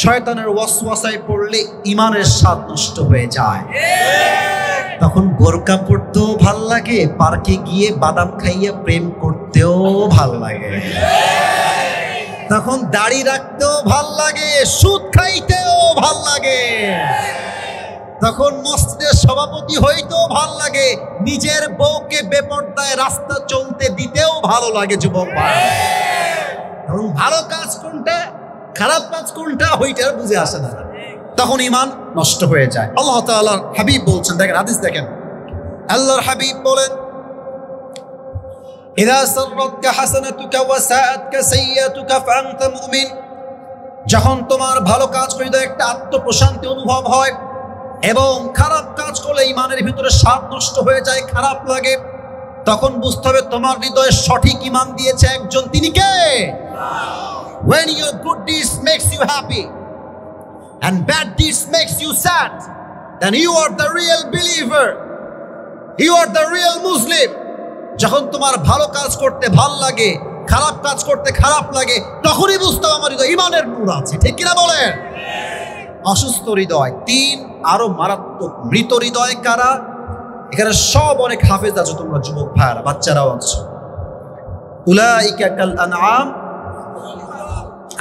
শয়তানের ওয়াসওয়াসায় পড়লে ঈমানের স্বাদ নষ্ট হয়ে যায়। তখন বোরকা পড়তেও ভাল লাগে, পার্কে গিয়ে বাদাম খাইয়ে প্রেম করতেও ভাল লাগে, তখন দাড়ি রাখতেও ভাল লাগে, সুদ খাইতেও ভাল লাগে, তখন মসজিদের সভাপতি হইতেও ভাল লাগে, নিজের বউকে বেপরদায় রাস্তা চলতে দিতেও ভালো লাগে। যুবক ভাই, তখন ভালো কাজ কোনটা খারাপ কাজ কোনটা ওইটার বুঝে আসে না, তখন ঈমান নষ্ট হয়ে যায়। আল্লাহ তাআলার হাবিব বলছেন, দেখেন হাদিস দেখেন, আল্লাহর হাবিব বলেন, ইযা সাররাতকা হাসানাতুকা ওয়া সাআতকা সাইয়্যাতুকা ফাআনতা মুমিন। যখন তোমার ভালো কাজ করে একটা আত্মপ্রশান্তি অনুভব হয়, এবং খারাপ কাজ করলে ঈমানের ভিতরে স্বাদ নষ্ট হয়ে যায়, খারাপ লাগে, তখন বুঝতে হবে তোমার হৃদয়ে সঠিক ঈমান দিয়েছে একজন, তিনি কে? When your good deeds makes you happy and bad deeds makes you sad, then you are the real believer, you are the real Muslim. যখন তোমার ভালো কাজ করতে ভাল লাগে, খারাপ কাজ করতে খারাপ লাগে, তখনই বুঝতে হবে আমার হৃদয়ে ঈমানের নূর আছে। ঠিক কিনা বলেন? অসুস্থ হৃদয় 3, আরো মারাত্মক মৃত হৃদয় কারা? এখানে সব অনেক হাফেজ আছো তোমরা, যুবক ভাইরা, বাচ্চারাও আছো। উলাইকা কাল আনআম,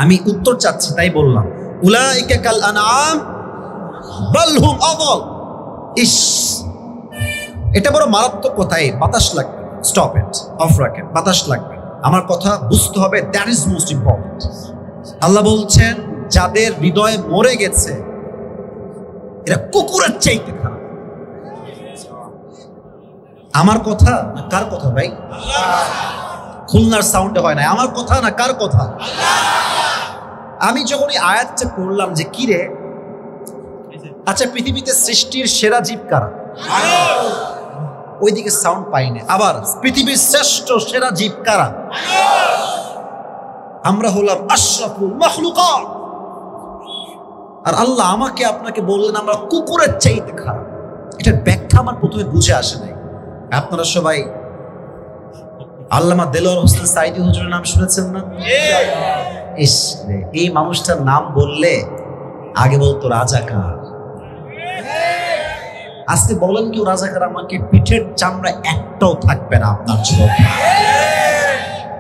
আমি উত্তর চাচ্ছি তাই বললাম, উলাইকা কাল আনআম বাল হুম আযাল। ইস, এটা বড় মারাত্মক কথাই, বাতাস লাগবে, স্টপ ইট, অফ রাখেন, বাতাস লাগবে, আমার কথা বুঝতে হবে, দ্যাট ইজ মোস্ট ইম্পর্টেন্ট। আল্লাহ বলছেন যাদের হৃদয়ে মরে গেছে এরা কুকুরের চাইতে খারাপ। আমার কথা না কার কথা ভাই? খুলনার সাউন্ডে হয় না, আমার কথা না কার কথা? আমি যখন এই আয়াতটা পড়লাম যে কি রে, আচ্ছা পৃথিবীতে সৃষ্টির সেরা জীব কারা? ওইদিকে সাউন্ড পাইনি। আবার পৃথিবীর শ্রেষ্ঠ সেরা জীব কারা? আমরা হলাম আশরাফুল মাখলুকাত। আর আল্লাহ আমাকে আপনাকে বললেন আমরা কুকুরের চাইতে খারাপ। এটার ব্যাখ্যা আমার প্রথমে বুঝে আসে নাই। আপনারা সবাই আল্লামা দেলোয়ার হোসেন সাইদি হুজুরের নাম শুনেছেন না? ইস, এই মানুষটার নাম বললে আগে বলতো রাজাকার, আজকে বলেন কেউ রাজাকার, আমাকে পিঠের চামড়া একটাও থাকবে না আপনার যুবক।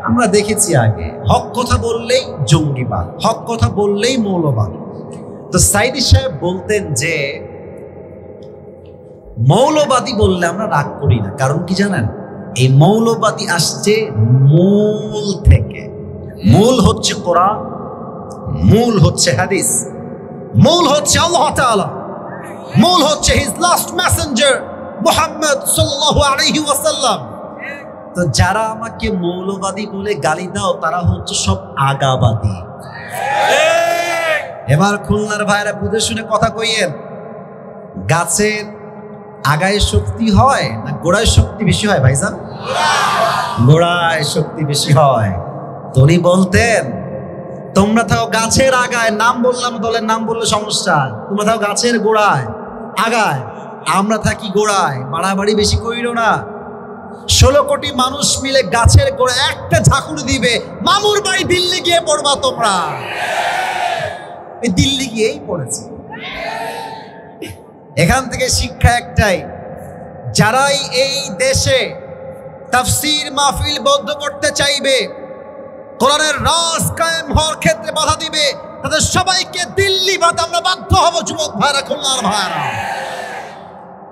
আমরা দেখেছি আগে হক কথা বললেই জঙ্গিবাদ, হক কথা বললেই মৌলবাদ। তো সাইদি সাহেব বলতেন যে মৌলবাদী বললে আমরা রাগ করি না, কারণ কি জানেন? এই মৌলবাদী আসছে মূল থেকে। মূল হচ্ছে কোরআন, মূল হচ্ছে হাদিস, মূল হচ্ছে আল্লাহ তাআলা, মূল হচ্ছে হিজ লাস্ট মেসেঞ্জার মুহাম্মদ সাল্লাল্লাহু আলাইহি ওয়াসাল্লাম। তো যারা আমাকে মৌলবাদী বলে গালি দাও তারা হচ্ছে সব আগাবাদী। এবার খুলনার ভাইরা বুঝে শুনে কথা কইয়েন, গাছের আগায় শক্তি হয় না গোড়ায় শক্তি বেশি হয়? ভাইজান, গোড়ায় শক্তি বেশি হয়। তো উনি বলতেন তোমরা থাও গাছের আগায়, নাম বললাম দলের নাম বললে সমস্যা, তোমরা থাও গাছের গোড়ায় আগায়, আমরা থাকি গোড়ায়, বাড়াবাড়ি বেশি করিল না। 16 কোটি মানুষ মিলে গাছের গোড়ায় একটা ঝাঁকুনি দিবে, মামুর বাড়ি দিল্লি গিয়ে পড়বা তোমরা। দিল্লি গিয়েই পড়েছে। এখান থেকে শিক্ষা একটাই, যারাই এই দেশে তাফসীর মাহফিল বন্ধ করতে চাইবে, কোরআনের রাজ কায়েম হওয়ার ক্ষেত্রে বাধা দিবে, তাদের সবাইকে দিল্লি বাদ আমরা বাধ্য হব। যুবক ভাইরা, খুলনার ভাইরা,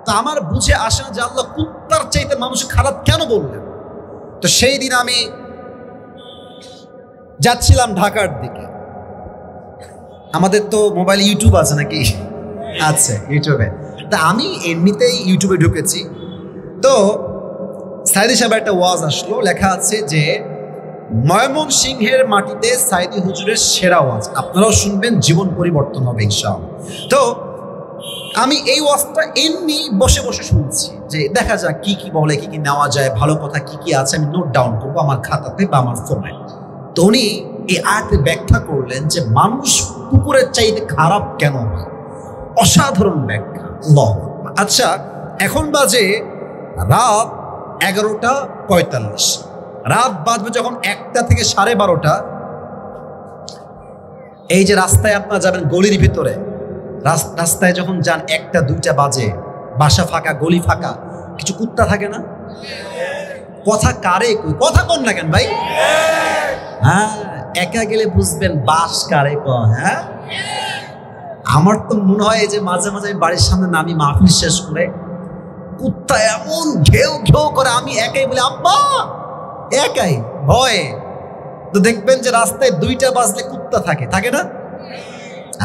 তা আমার বুঝে আসে না যে আল্লাহ কুত্তার চাইতে মানুষ খারাপ কেন বললেন। তো সেই দিন আমি যাচ্ছিলাম ঢাকার দিকে, আমাদের তো মোবাইল ইউটিউব আছে নাকি? আছে, ইউটিউবে। তা আমি এমনিতেই ইউটিউবে ঢুকেছি, তো সাইদি সাহেব একটা ওয়াজ আসলো, লেখা আছে যে ময়মনসিংহের মাটিতে সাইদি হুজুরের সেরা ওয়াজ, আপনারাও শুনবেন, জীবন পরিবর্তন হবে ইনশাআল্লাহ। তো আমি এই ওয়াজটা এমনি বসে বসে শুনছি যে দেখা যাক কি কি বলে, কি কি নেওয়া যায়, ভালো কথা কি কি আছে আমি নোট ডাউন করবো আমার খাতাতে বা আমার ফোনে। তো উনি এই আয়াতে ব্যাখ্যা করলেন যে মানুষ কুকুরের চাইতে খারাপ কেন হয়। অসাধারণ ব্যাখ্যা। আচ্ছা, এখন বাজে রাত 11:45। রাত বাজবে যখন 1টা থেকে 12:30। এই যে রাস্তায় আপনারা যাবেন গলির ভিতরে, রাস্তায় যখন যান 1টা 2টা বাজে, বাসা ফাঁকা, গলি ফাঁকা, কিছু কুত্তা থাকে না? কথা কারে কই? কথা কন না কেন ভাই? হ্যাঁ, একা গেলে বুঝবেন বাস কারে কয়। হ্যাঁ, আমার তো মনে হয় যে মাঝে মাঝে বাড়ির সামনে নামি মাহফিল শেষ করে কুত্তা এমন ঘেউ ঘেউ করে, আমি একাই বলি আব্বা, একাই ভয়ে। তো দেখবেন যে রাস্তায় 2টা বাজলে কুত্তা থাকে না?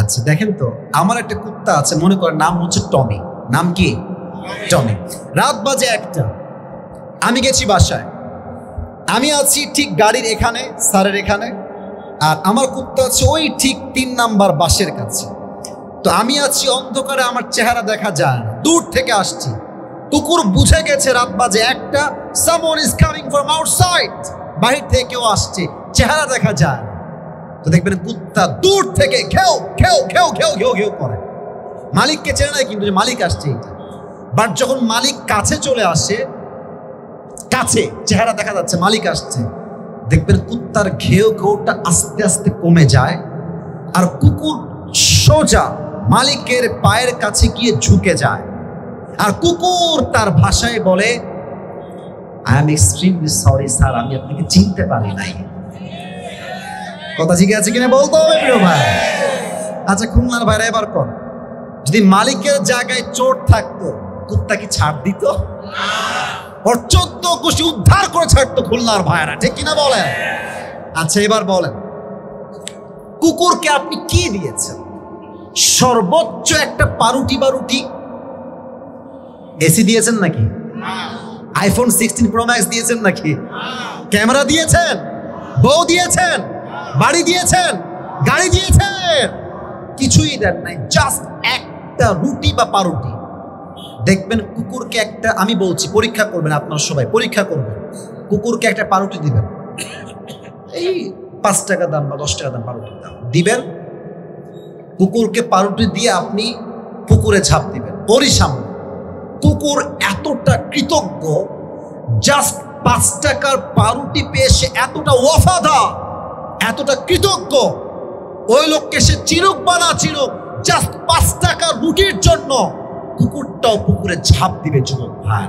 আচ্ছা দেখেন তো, আমার একটা কুত্তা আছে, মনে করেন নাম হচ্ছে টমি। নাম কি? টমি। রাত বাজে 1টা, আমি গেছি বাসায়, আমি আছি ঠিক গাড়ির এখানে, স্যারের এখানে, আর আমার কুত্তা আছে ওই ঠিক 3 নাম্বার বাসের কাছে। তো আমি আছি অন্ধকারে, আমার চেহারা দেখা যায় না, দূর থেকে আসছি। কুকুর বুঝে গেছে রাত বাজে 1টা, someone is coming from outside, বাহির থেকে কেউ আসছে, চেহারা দেখা যায়। তো দেখবেন কুত্তা দূর থেকে ঘেউ ঘেউ ঘেউ ঘেউ ঘেউ ঘেউ করে। মালিককে চেনে না কিন্তু মালিক আসছে এটা। বাট যখন মালিক কাছে চলে আসে, কাছে চেহারা দেখা যাচ্ছে মালিক আসছে, দেখবেন কুত্তার ঘেউ ঘেউটা আস্তে আস্তে কমে যায়, আর কুকুর সোজা মালিকের পায়ের কাছে গিয়ে ঝুঁকে যায়। আর কুকুর তার ভাষায় বলে, I am extremely sorry sir, আমি আপনাকে চিনতে পারি নাই। কথা ঠিক আছে কিনা বলতে হবে প্রিয় ভাই। আচ্ছা খুলনার ভাইরা এবার কর, যদি মালিকের জায়গায় চোর থাকতো, কুত্তা কি ছাড় দিত? ওর 14 কুশি উদ্ধার করে ছাড়তো খুলনার ভাইরা, ঠিক কিনা বলেন? আচ্ছা এবার বলেন, কুকুরকে আপনি কি দিয়েছেন? সর্বোচ্চ একটা পাউরুটি বা রুটি। এসি দিয়েছেন নাকি? আইফোন 16 প্রো ম্যাক্স দিয়েছেন নাকি? ক্যামেরা দিয়েছেন? বউ দিয়েছেন? বাড়ি দিয়েছেন? গাড়ি দিয়েছেন? কিছুই দেন নাই, জাস্ট একটা রুটি বা পাউরুটি। দেখবেন কুকুরকে একটা, আমি বলছি পরীক্ষা করবেন, আপনারা সবাই পরীক্ষা করবেন, কুকুরকে একটা পাউরুটি দিবেন, এই 5 টাকা দাম বা 10 টাকা দাম পাউরুটির দাম দিবেন, কুকুরকে পাউরুটি দিয়ে আপনি পুকুরে ঝাঁপ দিবেন ওরই সামনে। কুকুর এতটা কৃতজ্ঞ, জাস্ট 5 টাকার পাউরুটি পেয়ে সে এতটা ওয়াফাদার, এতটা কৃতজ্ঞ, ওই লোককে সে চিনুক বা না চিনুক, জাস্ট 5 টাকার রুটির জন্য কুকুরটাও পুকুরে ঝাঁপ দিবে। যুবক ভাই,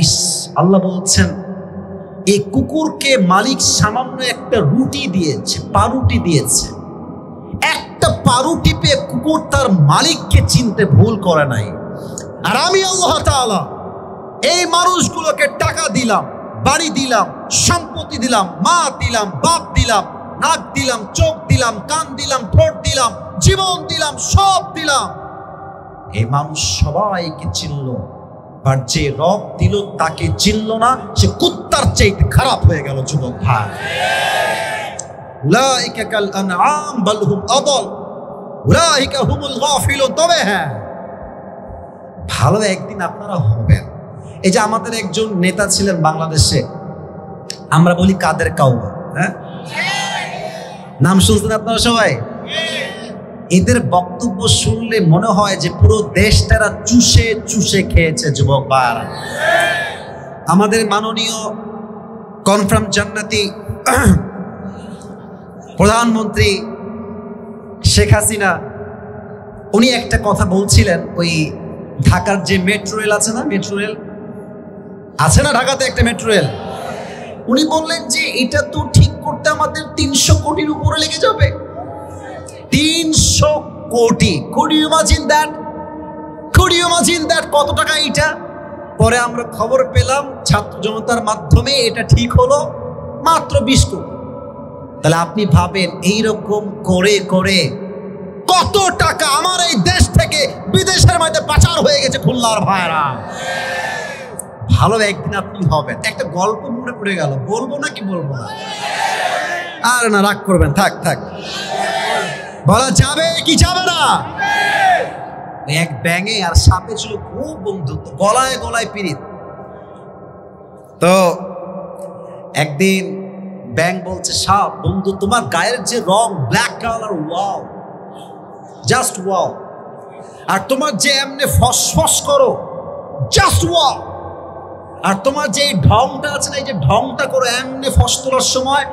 ইস, আল্লাহ বলছেন এই কুকুরকে মালিক সামান্য একটা রুটি দিয়েছে, পাউরুটি দিয়েছে। একটা পাউরুটি পেয়ে কুকুর তার মালিককে চিনতে ভুল করে নাই। আর আমি আল্লাহ তাআলা এই মানুষগুলোকে টাকা দিলাম, বাড়ি দিলাম, সম্পত্তি দিলাম, মা দিলাম, বাপ দিলাম, নাক দিলাম, চোখ দিলাম, কান দিলাম, ঠোঁট দিলাম, জীবন দিলাম, সব দিলাম। এই মানুষ সবাইকে চিনল, বাট যে রব দিল তাকে চিনল না, সে কুত্তার চাইতে খারাপ হয়ে গেল। যুবক ভাই, উলাইকা কাল আনআম বাল হুম আদাল উলাইকা হুমুল গাফিলুন। তবে হ্যাঁ, ভালো একদিন আপনারা হবেন। এই যে আমাদের একজন নেতা ছিলেন বাংলাদেশে, আমরা বলি কাদের কাউয়া। হ্যাঁ, নাম শুনছেন আপনারা সবাই? এদের বক্তব্য শুনলে মনে হয় যে পুরো দেশটারা চুষে চুষে খেয়েছে। যুবক ভাইরা, আমাদের মাননীয় কনফার্ম জান্নাতি প্রধানমন্ত্রী শেখ হাসিনা, উনি একটা কথা বলছিলেন, ওই ঢাকার যে মেট্রো রেল আছে না, মেট্রো রেল আছে না ঢাকাতে একটা মেট্রো রেল, উনি বললেন যে এটা তো ঠিক করতে আমাদের 300 কোটির উপরে লেগে যাবে। 300 কোটি! Could you imagine that? Could you imagine that? কত টাকা এটা? পরে আমরা খবর পেলাম ছাত্র জনতার মাধ্যমে এটা ঠিক হলো মাত্র 20 কোটি। তাহলে আপনি ভাবেন এইরকম করে করে কত টাকা আমার এই দেশ থেকে বিদেশের মধ্যে পাচার হয়ে গেছে খুলনার ভাইরা। ভালো একদিন আপনি হবেন। একটা গল্প মনে পড়ে গেল, বলবো না কি বলবো না? আর না, রাগ করবেন, থাক থাক, বলা যাবে কি যাবে না? এক ব্যাঙে আর সাপে ছিল খুব বন্ধুত্ব, গলায় গলায় পিরিত। তো একদিন ব্যাং বলছে, সাপ বন্ধু তোমার গায়ের যে রং black colour, wow, just wow. আর তোমার যে এমনি ফসফস করো, জাস্ট ওয়াও। আর তোমার যে ঢংটা আছে না, এই যে ঢংটা করো এমনি ফস তোলার সময়,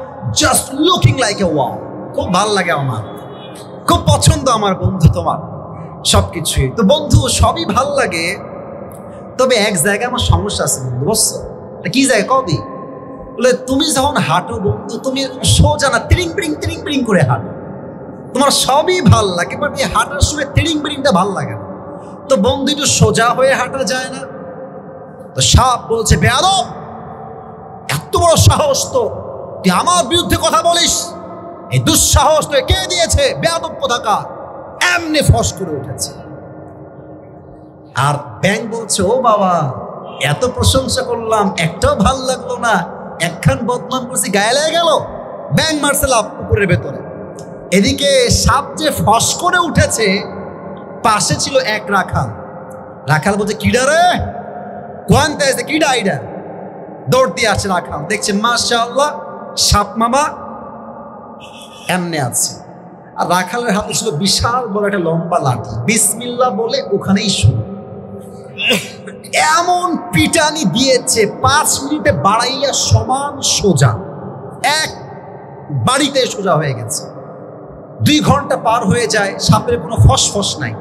just looking like a wow. খুব ভালো লাগে আমার, খুব পছন্দ আমার বন্ধু তোমার সবকিছুই। তো বন্ধু সবই ভাল লাগে, তবে এক জায়গায় আমার সমস্যা আছে বন্ধু, বুঝছো? কি জায়গা কদি? বলে তুমি যখন হাঁটো বন্ধু, তুমি সোজা না, তিরিং বিড়িং করে হাঁটো। তোমার সবই ভাল লাগে, বাট এই হাঁটার সময় তিরিং বিড়িংটা ভাল লাগে না। তো বন্ধু একটু সোজা হয়ে হাঁটা যায় না? তো সাপ বলছে, বেয়াদব, এত বড় সাহস তো, তুই আমার বিরুদ্ধে কথা বলিস? এই দুঃসাহস তো কে দিয়েছে? বেয়াদব কোথাকার। এমনি ফস করে উঠেছে। আর ব্যাং বলছে, ও বাবা, এত প্রশংসা করলাম, একটাও ভাল লাগলো না, একখান বদনাম করছি, গায়ে লেগে গেল। ব্যাং মারছে লাভ পুকুরের ভেতরে। এদিকে সাপ যে ফস করে উঠেছে, পাশে ছিল এক রাখাল। রাখাল বলছে, কিডা রে, কোয়ান্তে আছে, কিডা আইডা? দৌড় দিয়ে আসছে রাখাল, দেখছে মাশাআল্লাহ সাপ মামা এমনি আছে। আর রাখালের হাতে ছিল বিশাল বড় একটা লম্বা লাঠি। বিসমিল্লাহ বলে ওখানেই শুরু। এমন পিটানি দিয়েছে, 5 মিনিটে বাড়াইয়া সমান সোজা, এক বাড়িতে সোজা হয়ে গেছে। 2 ঘন্টা পার হয়ে যায়, সাপের কোনো ফসফস নাই।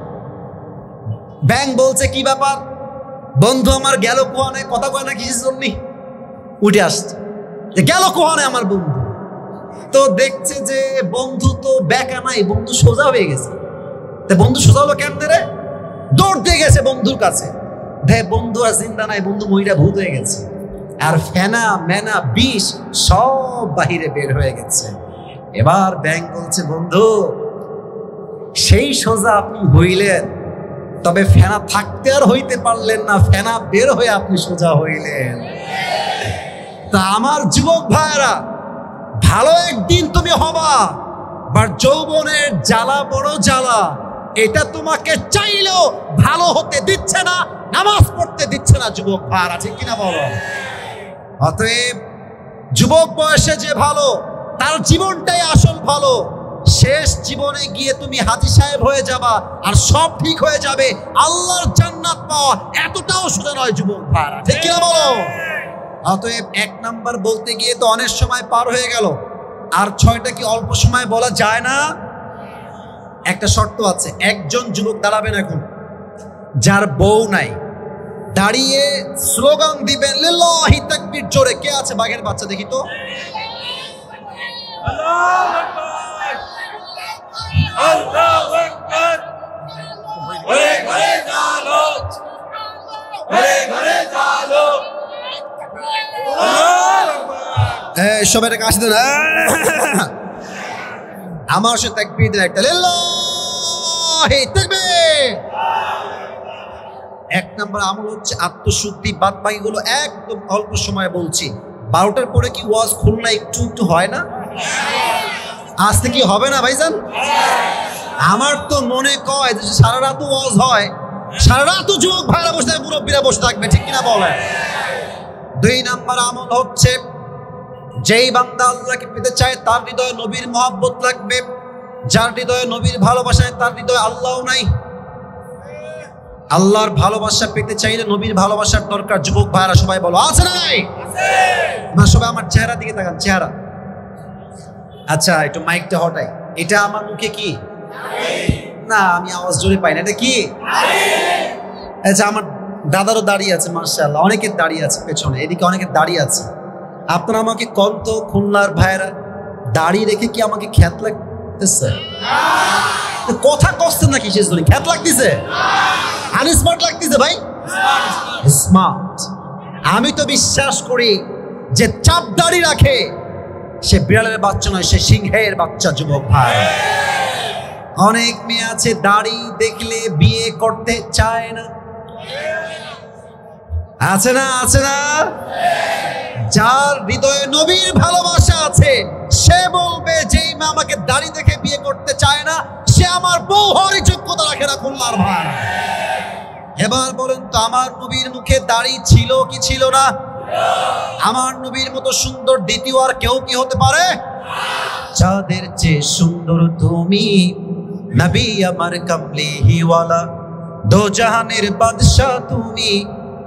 ব্যাং বলছে, কি ব্যাপার বন্ধু আমার, গেল কোহানে, কথা কয় না কিসের জন্য? উঠে আসছে, গেল কোহানে আমার বন্ধু। তো দেখছে যে বন্ধু তো বেকা নাই, বন্ধু সোজা হয়ে গেছে। তা বন্ধু সোজা হলো কেমনে রে? দৌড় দিয়ে গেছে বন্ধুর কাছে, দেখ বন্ধু আর জিন্দা নাই, বন্ধু মহিলা ভূত হয়ে গেছে। আর ফেনা মেনা বিষ সব বাহিরে বের হয়ে গেছে। এবার ব্যাং বলছে, বন্ধু সেই সোজা আপনি হইলেন, তবে ফেনা থাকতে আর হইতে পারলেন না, ফেনা বের হয়ে আপনি সোজা হইলেন। তা আমার যুবক ভাইরা, ভালো একদিন তুমি হবা, বাট যৌবনের জ্বালা বড় জ্বালা। এটা তোমাকে চাইলেও ভালো হতে দিচ্ছে না, নামাজ পড়তে দিচ্ছে না যুবক ভাইরা, ঠিক কিনা বলো? অতএব যুবক বয়সে যে ভালো, তার জীবনটাই আসল ভালো। শেষ জীবনে গিয়ে তুমি হাজী সাহেব হয়ে যাবা, আর সব ঠিক হয়ে যাবে। আল্লাহর জান্নাত পাওয়া এতটাও সোজা নয় যুবক ভাইরা, ঠিক কিনা বলো? অতএব 1 নাম্বার বলতে গিয়ে তো অনেক সময় পার হয়ে গেল, আর 6টা কি অল্প সময় বলা যায় না? একটা শর্ত আছে, একজন যুবক দাঁড়াবেন এখন, যার বউ নাই, দাঁড়িয়ে স্লোগান দিবেন লিল্লাহি তাকবীর জোরে। কে আছে বাঘের বাচ্চা দেখি তো? আল্লাহু আকবার, আল্লাহু আকবার। ঘরে ঘরে জালো, ঘরে ঘরে জালো, সবাই কাছে দেন, আমার সাথে তাকবীর দেন একটা, লিল্লাহি তাকবীর। 1 নম্বর আমল হচ্ছে আত্মশুদ্ধি। বাদ বাকিগুলো একদম অল্প সময় বলছি। 12টার পরে কি ওয়াজ খুলনা একটু একটু হয় না? আজ থেকে হবে না ভাইজান? আমার তো মনে কয় যে সারা রাত ওয়াজ হয়, সারা রাত যুবক ভাইরা বসে থাকবে, মুরব্বীরা বসে থাকবে, ঠিক কিনা বলেন? 2 নম্বর আমল হচ্ছে, যেই বান্দা আল্লাহকে পেতে চায় তার হৃদয়ে নবীর মহব্বত লাগবে। যার হৃদয়ে নবীর ভালোবাসায়, তার হৃদয়ে আল্লাহ নাই। আল্লাহর ভালোবাসা পেতে চাইলে নবীর ভালোবাসার দরকার। যুবক ভাইরা সবাই বলো, আছে না নাই? না, সবাই আমার চেহারা দিকে তাকান, চেহারা। আচ্ছা একটু মাইকটা হটাই। এটা আমার মুখে কি? না, আমি আওয়াজ জোরে পাই না। এটা কি? আচ্ছা, আমার দাদারও দাঁড়িয়ে আছে, মাশাআল্লাহ, অনেকের দাঁড়িয়ে আছে পেছনে, এদিকে অনেকের দাঁড়িয়ে আছে। আপনারা আমাকে কন্ত খুলনার ভাইরা দাঁড়িয়ে রেখে কি আমাকে খ্যাত লাগতেছে? কথা কষ্ট নাকি শেষ ধরে খ্যাত লাগতেছে? আনস্মার্ট লাগতেছে ভাই? স্মার্ট। আমি তো বিশ্বাস করি যে চাপ দাড়ি রাখে সে বিড়ালের বাচ্চা নয়, সে সিংহের বাচ্চা। যুবক ভাই, অনেক মেয়ে আছে দাড়ি দেখলে বিয়ে করতে চায় না, আছে না? আছে না? যার হৃদয়ে নবীর ভালোবাসা আছে সে বলবে, যেই মেয়ে আমাকে দাড়ি দেখে বিয়ে করতে চায় না, সে আমার বউ হওয়ার যোগ্যতা রাখে না। খুলনার ভাই, এবার বলেন তো, আমার নবীর মুখে দাড়ি ছিল কি ছিল না? আমার নবীর মতো সুন্দর দ্বিতীয় আর কেউ কি হতে পারে? চাঁদের চেয়ে সুন্দর তুমি, নবী আমার কামলিওয়ালা, দো জাহানের বাদশাহ তুমি,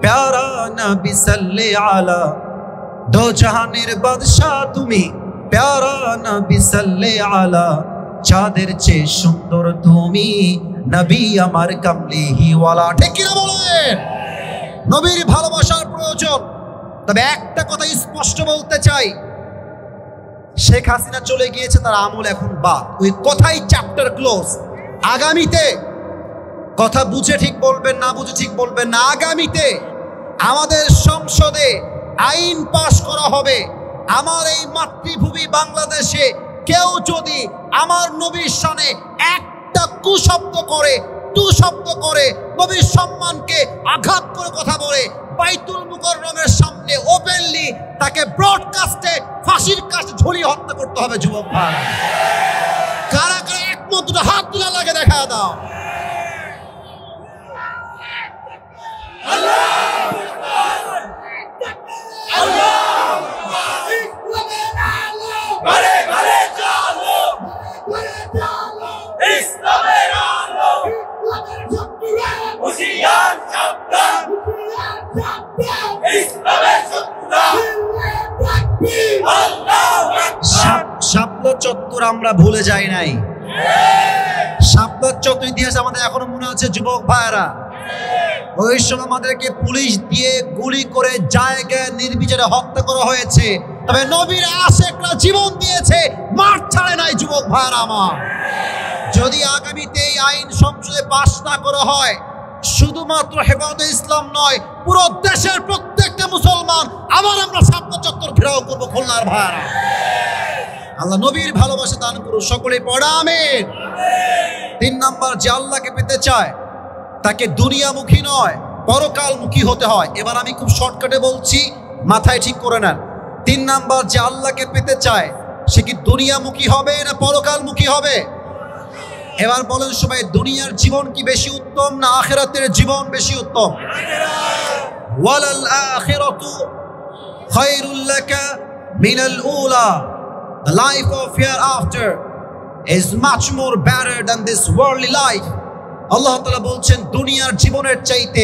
প্যারা নবী সাল্লে আলা, দো জাহানের বাদশাহ তুমি, প্যারা নবী সাল্লে আলা, চাঁদের চেয়ে সুন্দর তুমি, নবী আমার কামলিওয়ালা। ঠিক কিনা বলেন? নবীর ভালোবাসার প্রয়োজন। তবে একটা কথা স্পষ্ট বলতে চাই, শেখ হাসিনা চলে গিয়েছে, তার আমল এখন বাদ। ওই কথাই চ্যাপ্টার ক্লোজ। আগামীতে কথা বুঝে ঠিক বলবেন, না বুঝে ঠিক বলবেন না, আগামীতে আমাদের সংসদে আইন পাশ করা হবে, আমার এই মাতৃভূমি বাংলাদেশে কেউ যদি আমার নবীর শানে একটা কুশব্দ করে, শব্দ করে, নবীর সম্মানকে আঘাত করে কথা বলে, বাইতুল মুকাররমের সামনে ওপেনলি তাকে ব্রডকাস্টে ফাঁসির কাছে ঝুলিয়ে হত্যা করতে হবে। যুবক ভাই, কারা কারা একমত দুটো হাত তুলে লাগে দেখা দাও। শাপলা চত্বর আমরা ভুলে যাই নাই। শাপলা চত্বর ইতিহাস আমাদের এখনো মনে আছে। যুবক ভাইরা, ওই সময় আমাদেরকে পুলিশ দিয়ে গুলি করে জায়গায় নির্বিচারে হত্যা করা হয়েছে, তবে নবীর আশেকরা জীবন দিয়েছে, মার ছাড়ে নাই। যুবক ভাইরা আমার, যদি আগামীতে এই আইন সংসদে পাশ না করা হয়, শুধুমাত্র হেফাজতে ইসলাম নয়, পুরো দেশের প্রত্যেকটা মুসলমান আবার আমরা শাপলা চত্বর ঘেরাও করবো। খুলনার ভাইরা, আল্লাহ নবীর ভালোবাসা দান করুন। সকলে পড়া আমিন। 3 নাম্বার, যে আল্লাহকে পেতে চায় তাকে দুনিয়ামুখী নয়, পরকালমুখী হতে হয়। এবার আমি খুব শর্টকাটে বলছি, মাথায় ঠিক করে নেন। 3 নাম্বার, যে আল্লাহকে পেতে চায় সে কি দুনিয়ামুখী হবে না পরকালমুখী হবে? এবার বলেন সবাই, দুনিয়ার জীবন কি বেশি উত্তম না আখিরাতের জীবন বেশি উত্তম? ওয়ালাল আখিরাতু খায়রুল লাকা মিনাল উলা। The life of hereafter is much more better than this worldly life. আল্লাহ তাআলা বলছেন, দুনিয়ার জীবনের চাইতে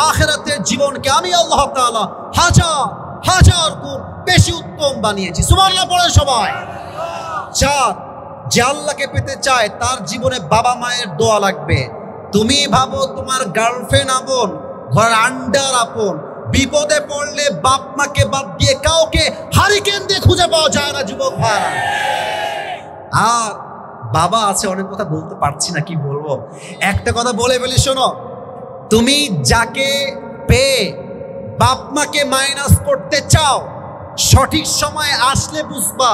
আখিরাতের জীবনকে আমি আল্লাহ তাআলা হাজার হাজার গুণ বেশি উত্তম বানিয়েছি। সুবহানাল্লাহ পড়েন সবাই। 4, যে আল্লাহকে পেতে চায় তার জীবনে বাবা মায়ের দোয়া লাগবে। তুমি ভাবো তোমার গার্লফ্রেন্ড আপন, ঘর আন্ডার আপন, বিপদে পড়লে বাপ মাকে বাদ দিয়ে কাউকে হারিকেন দিয়ে খুঁজে পাওয়া যায় না। যুবক ভাই, আর বাবা আছে, অনেক কথা বলতে পারছি না, কি বলবো, একটা কথা বলে ফেলি শোনো। তুমি যাকে পেয়ে বাপ মাকে মাইনাস করতে চাও, সঠিক সময় আসলে বুঝবা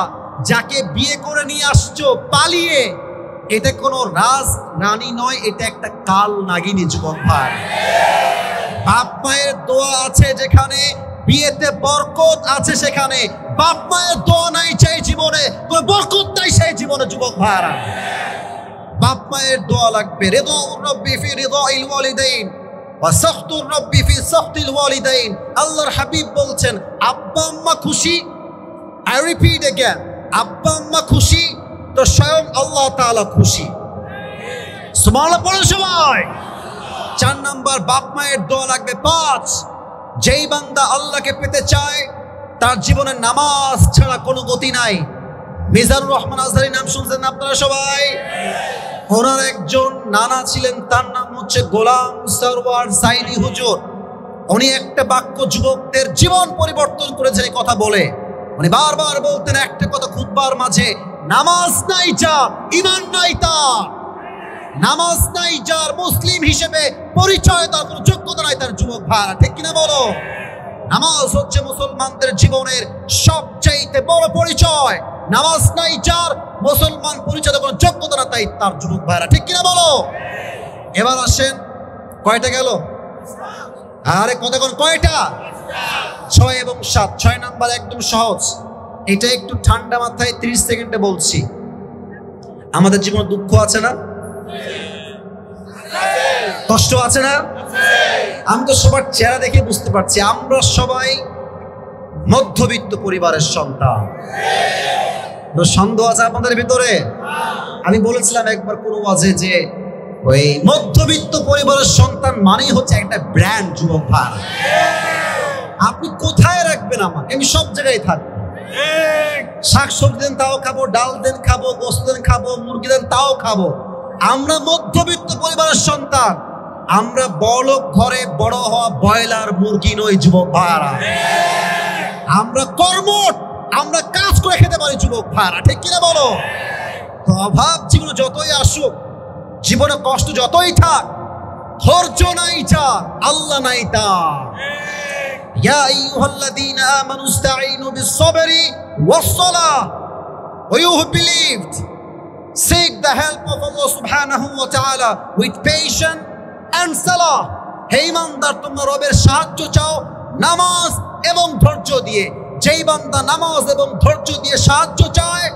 যাকে বিয়ে করে নিয়ে আসছো পালিয়ে, এটা কোনো রাজ রানী নয়, এটা একটা কাল নাগিনী। যুবক ভাই, বাপ মায়ের দোয়া আছে যেখানে, বিয়েতে বরকত আছে সেখানে। বাপ মায়ের দোয়া নাই চাই জীবনে, কোনো বরকত নাই সেই জীবনে। যুবক ভাইরা, বাপ মায়ের দোয়া লাগবে। রিদাউর রাব্বি ফি রিদাইল ওয়ালিদাইন ওয়া সাখতুর রাব্বি ফি সাখতিল ওয়ালিদাইন। আল্লাহর হাবিব বলছেন, আব্বা আম্মা খুশি, আই রিপিট अगेन, আব্বা আম্মা খুশি তো স্বয়ং আল্লাহ তাআলা খুশি। সুবহানাল্লাহ পড়েন সবাই। 4 নাম্বার, বাপ মায়ের দোয়া লাগবে। 5, যেই বান্দা আল্লাহকে পেতে চায় তার জীবনে নামাজ ছাড়া কোনো গতি নাই। মিজানুর রহমান আজহারী নাম শুনছেন আপনারা সবাই? ওনার একজন নানা ছিলেন, তার নাম হচ্ছে গোলাম সরওয়ার সাইদি হুজুর। উনি একটা বাক্য যুবকদের জীবন পরিবর্তন করেছেন এই কথা বলে। উনি বারবার বলতেন একটা কথা খুতবার মাঝে, নামাজ নাই যার, ঈমান নাই তার। নামাজ নাই যার, মুসলিম হিসেবে পরিচয় তার কোনো যোগ্যতা নাই তার। যুবক ভাইরা, ঠিক কিনা বলো? নামাজ হচ্ছে মুসলমানদের জীবনের সবচাইতে বড় পরিচয়। নামাজ নাই যার, মুসলমান পরিচয় কোনো যোগ্যতা না তাই তার। যুবক ভাইরা, ঠিক কিনা বলো? এবার আসেন, কয়টা গেল? আরে কতক্ষণ, কয়টা? 6 এবং 7। 6 নাম্বার একদম সহজ, এটা একটু ঠান্ডা মাথায় 30 সেকেন্ডে বলছি। আমাদের জীবনে দুঃখ আছে না? কষ্ট আছে না? আমি তো সবার চেহারা দেখে বুঝতে পারছি আমরা সবাই মধ্যবিত্ত পরিবারের সন্তান। সন্দেহ আছে আপনাদের ভিতরে? আমি বলেছিলাম একবার কোনো ওয়াজে যে ওই মধ্যবিত্ত পরিবারের সন্তান মানেই হচ্ছে একটা ব্র্যান্ড। যুবক ভাই, আপনি কোথায় রাখবেন আমাকে? আমি সব জায়গায় থাকবো। শাকসবজি দেন তাও খাবো, ডাল দেন খাবো, গোশত দেন খাবো, মুরগি দেন তাও খাবো। আমরা মধ্যবিত্ত পরিবারের সন্তান, আমরা বড়লোক ঘরে বড় হওয়া ব্রয়লার মুরগি নই যুবক ভাইরা। আমরা কর্মঠ, আমরা কাজ করে খেতে পারি যুবক ভাইরা, ঠিক কিনা বলো? তো অভাব জীবনে যতই আসুক, জীবনে কষ্ট যতই থাক, ধৈর্য নাই যার, আল্লাহ নাই তার। ইয়া আইয়ুহাল্লাযীনা আমানু ইসতাঈনু বিস-সাবরি ওয়াস-সালাহ ওয়া you who believed seek the help of Allah subhanahu wa ta'ala with patience and salah. হে ঈমানদার, তোমরা রবের সাহায্য চাও নামাজ এবং ধৈর্য দিয়ে। যেই বান্দা নামাজ এবং ধৈর্য দিয়ে সাহায্য চায়,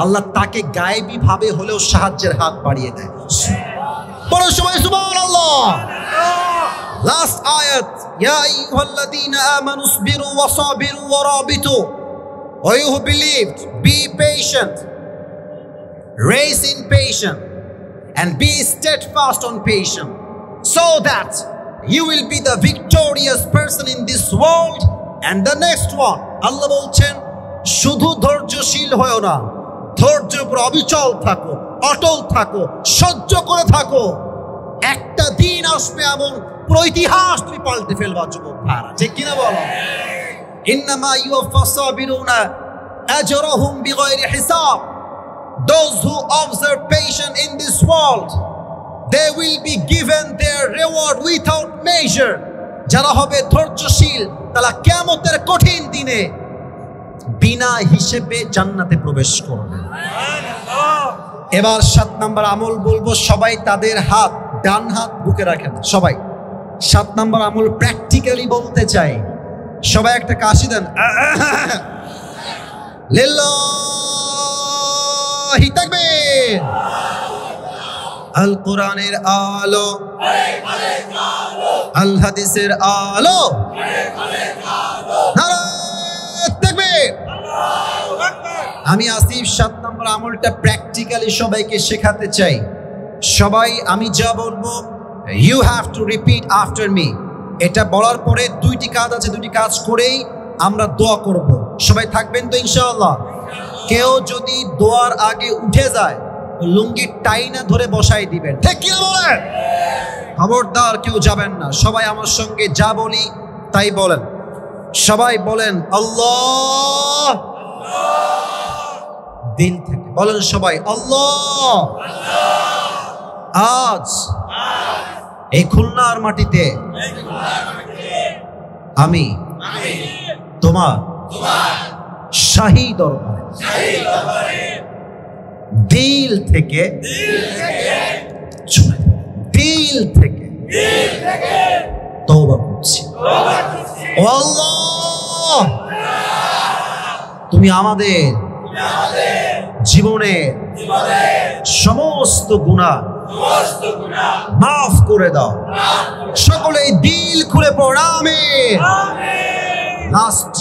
আল্লাহ তাকে গায়েবী ভাবে হলেও সাহায্যের হাত বাড়িয়ে দেয়। বলো সবাই সুবহানাল্লাহ। লাস্ট আয়াত, ইয়া আইয়ুহাল্লাযীনা আমানু ইসবিরু ওয়া সাবিরু ওয়া রাবিতু ওয়া you who believed be patient, raise in patience and be steadfast on patience, so that you will be the victorious person in this world and the next one. আল্লাহ বলছেন শুধু ধৈর্যশীল হও না, ধৈর্যের উপর অবিচল থাকো, অটল থাকো, সহ্য করে থাকো। একটা দিন আসবে এমন পুরো ইতিহাস তুমি পাল্টে ফেলবা যুবক ভাইরা, ঠিক কিনা বলো? ইন্নামা ইউওয়াফাস সাবিরুনা আজরাহুম বিগাইরি হিসাব। Those who observe patience in this world, they will be given their reward without measure. যারা হবে ধৈর্যশীল, তারা কিয়ামতের কঠিন দিনে বিনা হিসেবে জান্নাতে প্রবেশ করবে। এবার 7 নম্বর আমল বলবো, সবাই তাদের হাত, ডান হাত বুকে রাখেন সবাই। 7 নম্বর আমল প্র্যাকটিক্যালি বলতে চাই, সবাই একটা কাশি দেন। লিল্লাহি তাকবীর। আল কোরআনের আলো, আল হাদিসের আলো, নারায়ে তাকবীর। আমি আসিফ 7 নম্বর আমলটা প্র্যাকটিক্যালি সবাইকে শেখাতে চাই। সবাই আমি যা বলবো, you have to repeat after me. এটা বলার পরে 2টি কাজ আছে, 2টি কাজ করেই আমরা দোয়া করব। সবাই থাকবেন তো ইনশাআল্লাহ? কেউ যদি দোয়ার আগে উঠে যায়, লুঙ্গির টাইনা ধরে বসাই দিবেন, ঠিক কি বলেন? খবরদার কেউ যাবেন না। সবাই আমার সঙ্গে যা বলি তাই বলেন। সবাই বলেন আল্লাহ, দিল থেকে বলেন সবাই আল্লাহ। আজ এই খুলনার মাটিতে আমি তোমার শাহী দরবারে দিল থেকে তওবা করছি। ও আল্লাহ, তুমি আমাদের জীবনে সমস্ত গুনাহ মাফ করে দাও। সকলেই দিল খুলে পড় আমিন। লাস্ট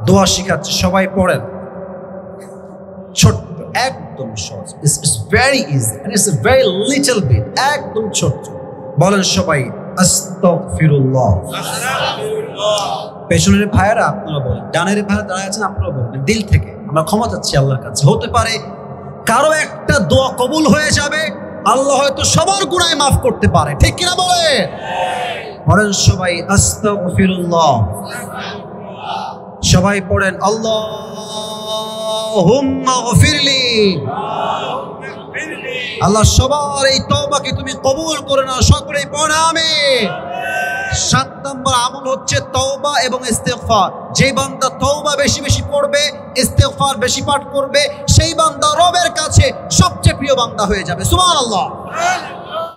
দোয়া শিখাচ্ছি, সবাই পড়েন। ছোট্ট, একদম সহজ, it's very easy and it's very little bit, একদম ছোট্ট। বলেন সবাই আস্তাগফিরুল্লাহ। পেছনের ভাইয়েরা আপনারা বলেন, ডানের ভাইয়েরা দাঁড়ায় আছেন আপনারা বলবেন দিল থেকে আমরা ক্ষমা চাচ্ছি আল্লাহর কাছে। হতে পারে কারো একটা দোয়া কবুল হয়ে যাবে, আল্লাহ হয়তো সবার গুনাহ মাফ করতে পারে, ঠিক কিনা বলেন? পড়েন সবাই আস্তাগফিরুল্লাহ। সবাই পড়েন আল্লাহুম্মা গফিরলি। আল্লাহ সবার এই তওবাকে তুমি কবুল করে নাও, সকলেই পড়ে আমিন। 7 নম্বর আমল হচ্ছে তওবা এবং ইস্তেগফার। যে বান্দা তওবা বেশি বেশি পড়বে, ইস্তেগফার বেশি পাঠ করবে, সেই বান্দা রবের কাছে সবচেয়ে প্রিয় বান্দা হয়ে যাবে। সুবহানাল্লাহ।